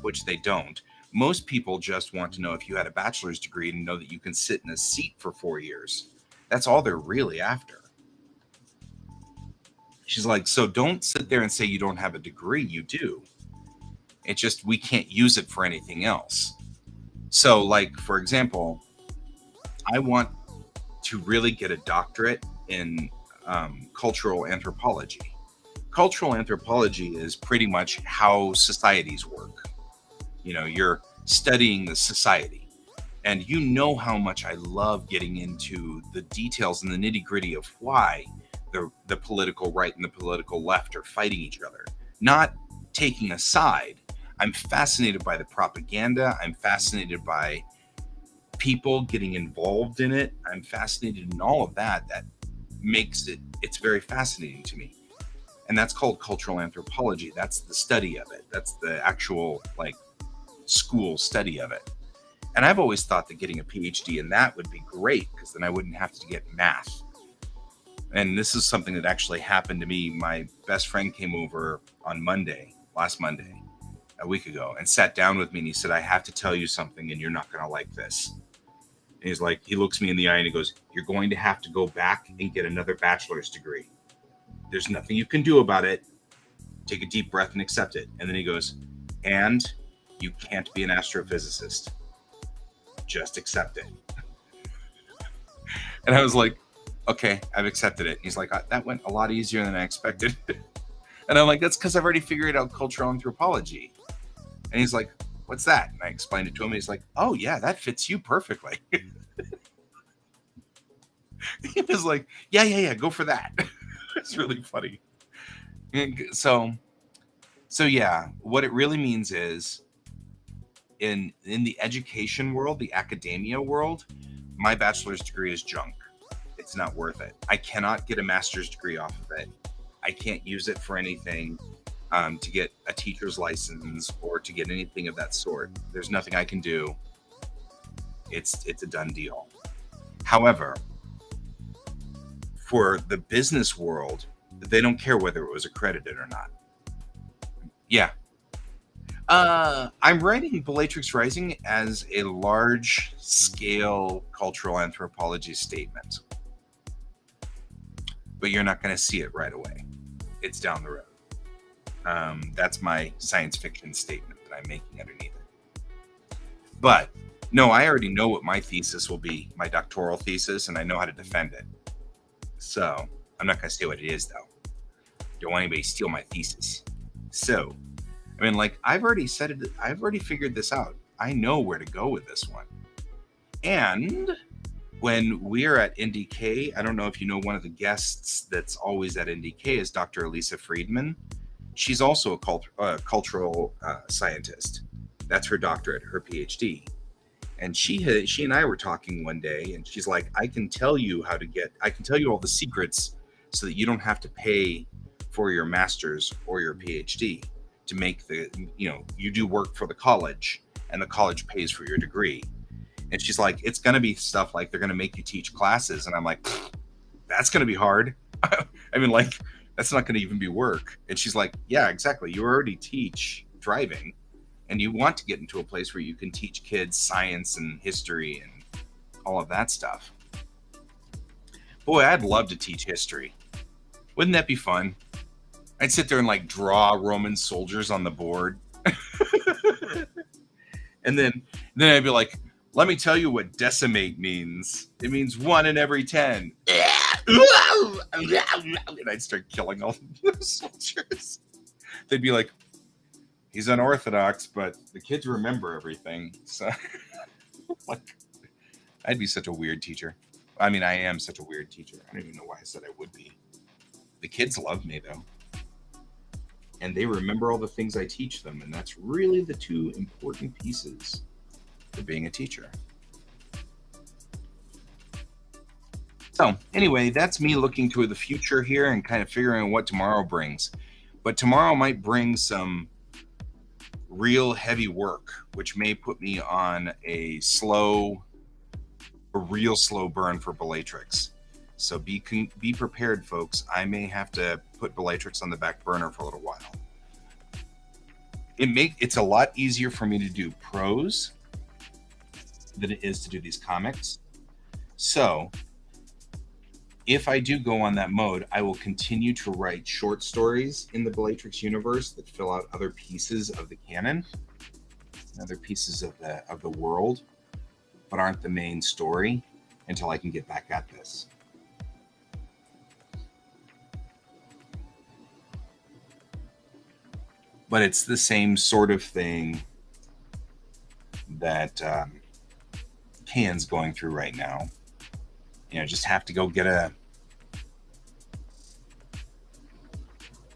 which they don't, Most people just want to know if you had a bachelor's degree and know that you can sit in a seat for 4 years. That's all they're really after. She's like, so don't sit there and say you don't have a degree. You do. It's just we can't use it for anything else. So, like, for example, I want to really get a doctorate in cultural anthropology. Cultural anthropology is pretty much how societies work. You know, you're studying the society. And you know how much I love getting into the details and the nitty gritty of why the political right and the political left are fighting each other. Not taking a side. I'm fascinated by the propaganda. I'm fascinated by people getting involved in it. I'm fascinated in all of that. That makes it's very fascinating to me. And that's called cultural anthropology. That's the study of it. That's the actual like school study of it. And I've always thought that getting a PhD in that would be great because then I wouldn't have to get math. And this is something that actually happened to me. My best friend came over on last Monday, a week ago, and sat down with me and he said, I have to tell you something and you're not going to like this. And he's like, he looks me in the eye and he goes, you're going to have to go back and get another bachelor's degree. There's nothing you can do about it. Take a deep breath and accept it. And then he goes, and you can't be an astrophysicist. Just accept it. And I was like, okay, I've accepted it. And he's like, that went a lot easier than I expected. And I'm like, that's because I've already figured out cultural anthropology. And he's like, what's that? And I explained it to him. And he's like, oh yeah, that fits you perfectly. He was like, yeah, go for that. It's really funny. So yeah, what it really means is in the education world, the academia world, my bachelor's degree is junk. It's not worth it. I cannot get a master's degree off of it. I can't use it for anything to get a teacher's license or to get anything of that sort. There's nothing I can do. It's a done deal. However, for the business world, they don't care whether it was accredited or not. Yeah. I'm writing Bellatrix Rising as a large-scale cultural anthropology statement. But you're not going to see it right away. It's down the road. That's my science fiction statement that I'm making underneath it. But, no, I already know what my thesis will be, my doctoral thesis, and I know how to defend it. So, I'm not going to say what it is, though. Don't want anybody to steal my thesis. So, I mean, like, I've already said it. I've already figured this out. I know where to go with this one. And when we're at NDK, I don't know if you know one of the guests that's always at NDK is Dr. Elisa Friedman. She's also a cultural scientist. That's her doctorate, her PhD. And she and I were talking one day, and she's like, I can tell you all the secrets so that you don't have to pay for your master's or your PhD to make you do work for the college and the college pays for your degree. And she's like, it's going to be stuff like they're going to make you teach classes. And I'm like, that's going to be hard. I mean, like, that's not going to even be work. And she's like, yeah, exactly. You already teach driving and you want to get into a place where you can teach kids science and history and all of that stuff. Boy, I'd love to teach history. Wouldn't that be fun? I'd sit there and like draw Roman soldiers on the board. and then I'd be like, let me tell you what decimate means. It means 1 in every 10. And I'd start killing all the soldiers. They'd be like, he's unorthodox, but the kids remember everything. So like, I'd be such a weird teacher. I mean, I am such a weird teacher. I don't even know why I said I would be. The kids love me, though. And they remember all the things I teach them. And that's really the two important pieces to being a teacher. So anyway, that's me looking to the future here and kind of figuring out what tomorrow brings. But tomorrow might bring some real heavy work, which may put me on a real slow burn for Bellatrix. So be prepared, folks. I may have to put Bellatrix on the back burner for a little while. it's a lot easier for me to do prose than it is to do these comics. So if I do go on that mode, I will continue to write short stories in the Bellatrix universe that fill out other pieces of the canon, other pieces of the world, but aren't the main story until I can get back at this. But it's the same sort of thing that Can's going through right now. Just have to go get a...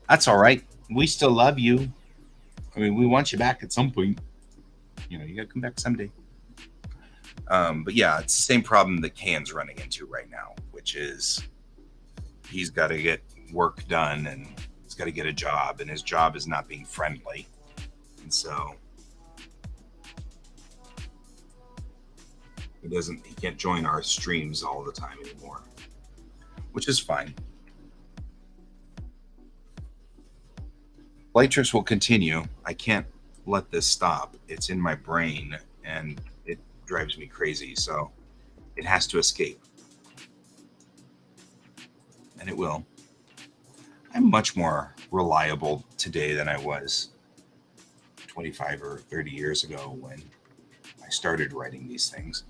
That's all right. We still love you. I mean, we want you back at some point. You gotta come back someday. But yeah, it's the same problem that Can's running into right now, which is he's got to get work done and he's got to get a job, and his job is not being friendly. And so he can't join our streams all the time anymore, which is fine. Bellatrix will continue. I can't let this stop. It's in my brain and it drives me crazy. So it has to escape. And it will. I'm much more reliable today than I was 25 or 30 years ago when I started writing these things.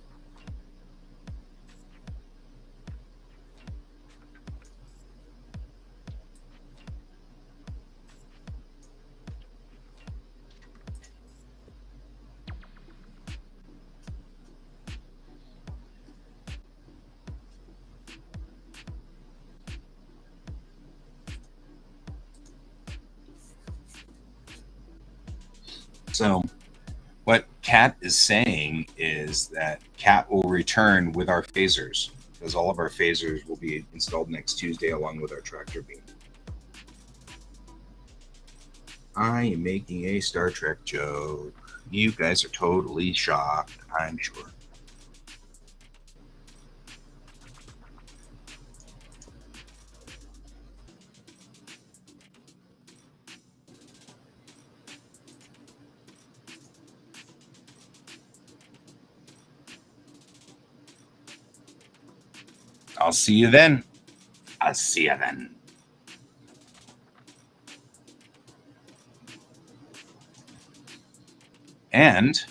So what Kat is saying is that Kat will return with our phasers, because all of our phasers will be installed next Tuesday along with our tractor beam. I am making a Star Trek joke. You guys are totally shocked, I'm sure. I'll see you then. I'll see you then. And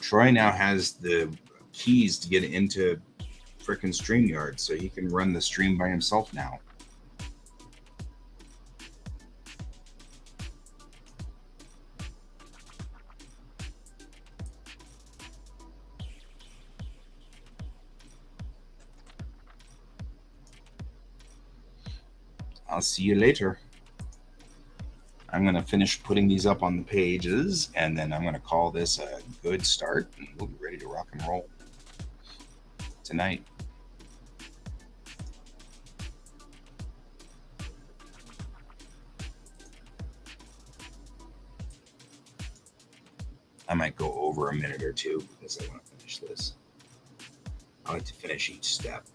Troy now has the keys to get into frickin' StreamYard, so he can run the stream by himself now. I'll see you later. I'm going to finish putting these up on the pages, and then I'm going to call this a good start, and we'll be ready to rock and roll tonight. I might go over a minute or two because I want to finish this. I like to finish each step.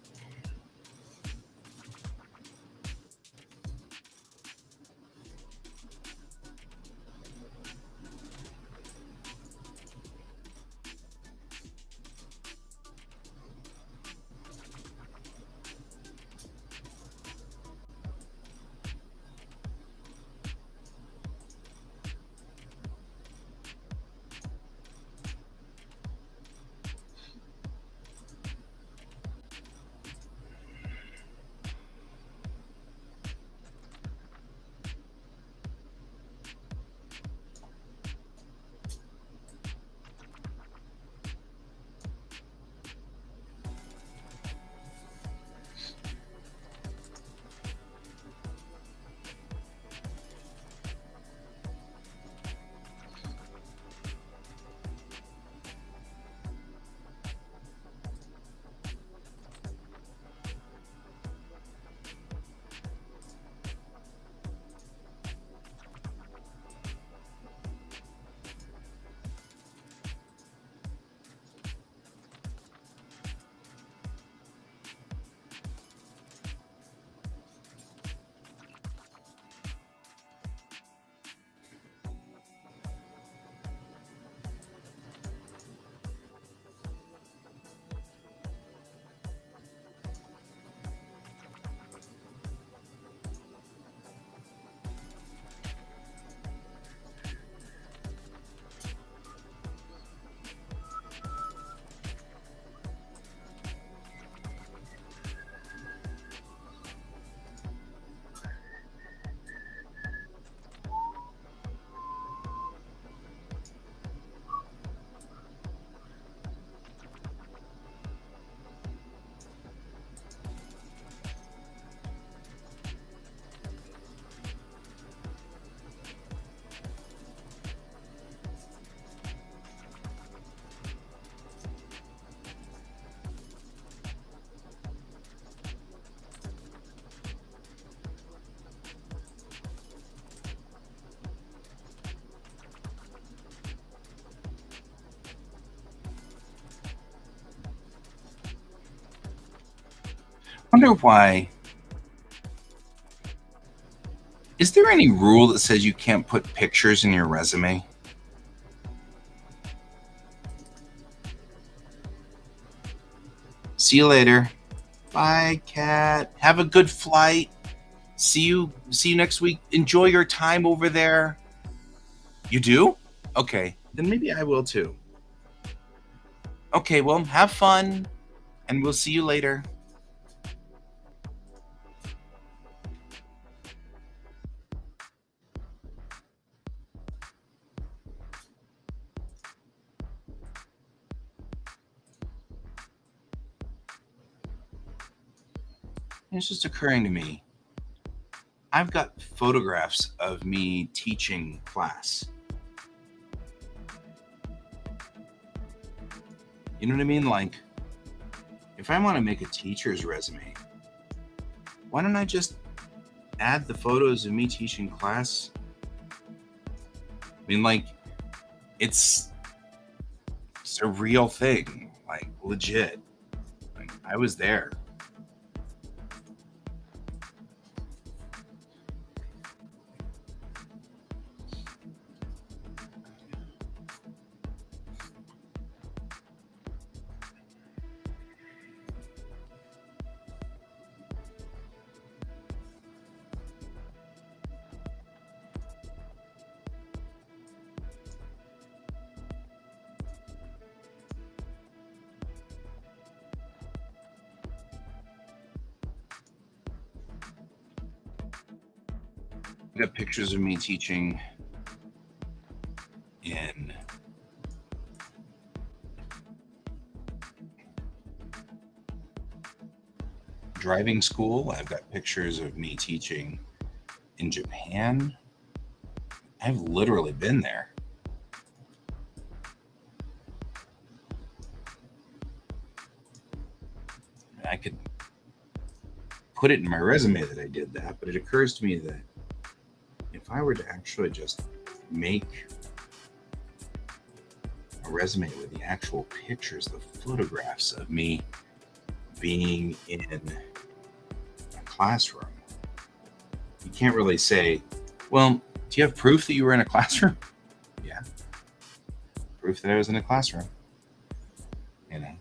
Wonder why. Is there any rule that says you can't put pictures in your resume? See you later. Bye, Kat. Have a good flight. See you next week. Enjoy your time over there. You do? Okay, then maybe I will too. Okay, well, have fun, and we'll see you later. It's just occurring to me. I've got photographs of me teaching class. You know what I mean? Like, if I want to make a teacher's resume, why don't I just add the photos of me teaching class? I mean, like, it's a real thing, like legit. Like, I was there. I got pictures of me teaching in driving school. I've got pictures of me teaching in Japan. I've literally been there. I could put it in my resume that I did that, but it occurs to me that if I were to actually just make a resume with the actual pictures, the photographs of me being in a classroom, you can't really say, well, do you have proof that you were in a classroom? Yeah. Proof that I was in a classroom. You know.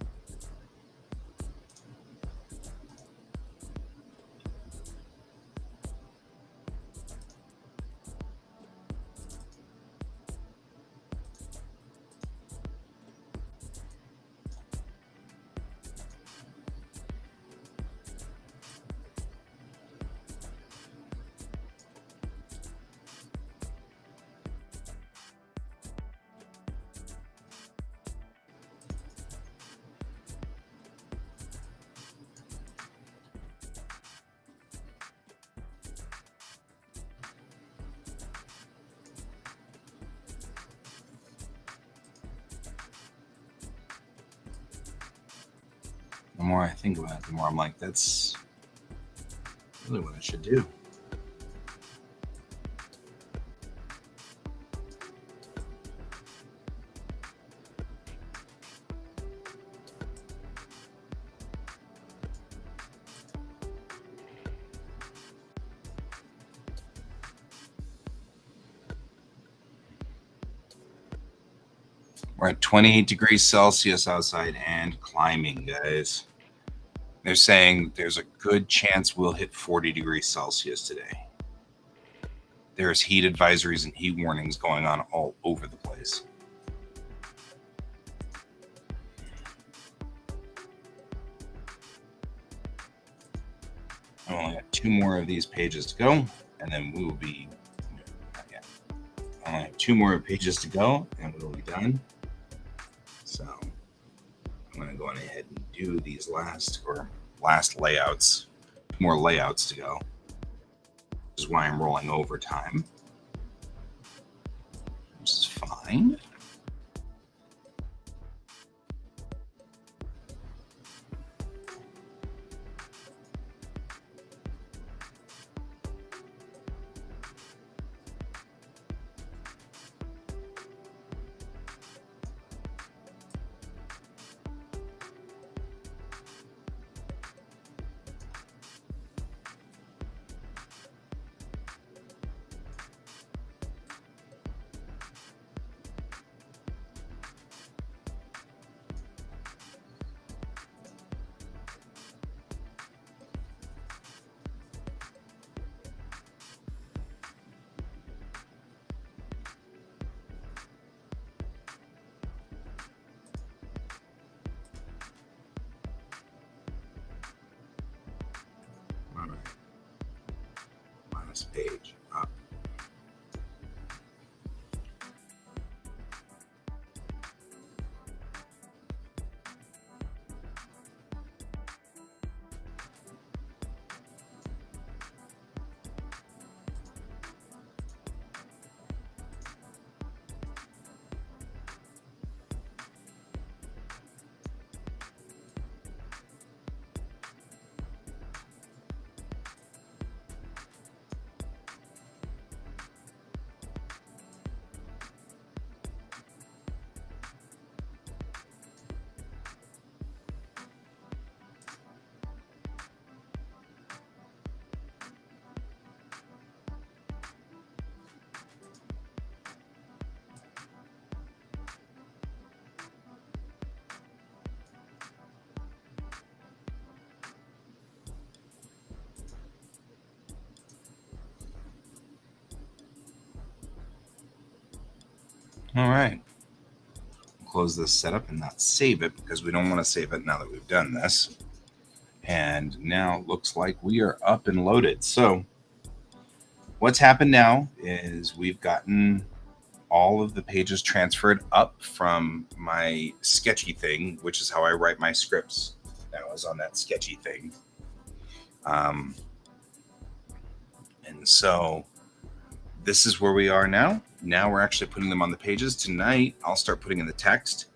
The more I think about it, the more I'm like, that's really what I should do. We're at 28 degrees Celsius outside and climbing, guys. They're saying there's a good chance we'll hit 40 degrees Celsius today. There's heat advisories and heat warnings going on all over the place. I only have 2 more of these pages to go, and then we will be. I only have 2 more pages to go, and we will be done. So I'm going to go on ahead and do these last layouts. More layouts to go. This is why I'm rolling overtime. Which is fine. page up. All right. Close this setup and not save it because we don't want to save it now that we've done this. And now it looks like we are up and loaded. So what's happened now is we've gotten all of the pages transferred up from my sketchy thing, which is how I write my scripts. Now is on that sketchy thing. And so this is where we are now. Now we're actually putting them on the pages. Tonight, I'll start putting in the text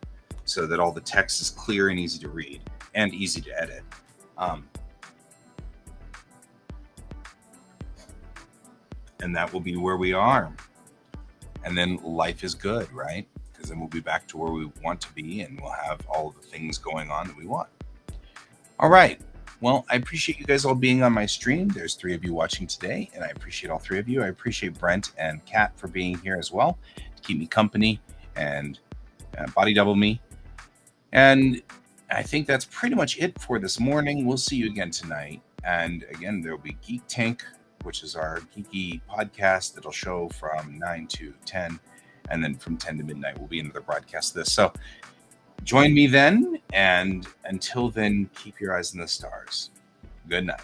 so that all the text is clear and easy to read and easy to edit. And that will be where we are. And then life is good, right? Because then we'll be back to where we want to be and we'll have all of the things going on that we want. All right. Well, I appreciate you guys all being on my stream. There's 3 of you watching today, and I appreciate all 3 of you. I appreciate Brent and Kat for being here as well to keep me company and body double me. And I think that's pretty much it for this morning. We'll see you again tonight. And again, there will be Geek Tank, which is our geeky podcast that'll show from 9 to 10. And then from 10 to midnight will be another broadcast of this. So join me then. And until then, keep your eyes on the stars. Good night.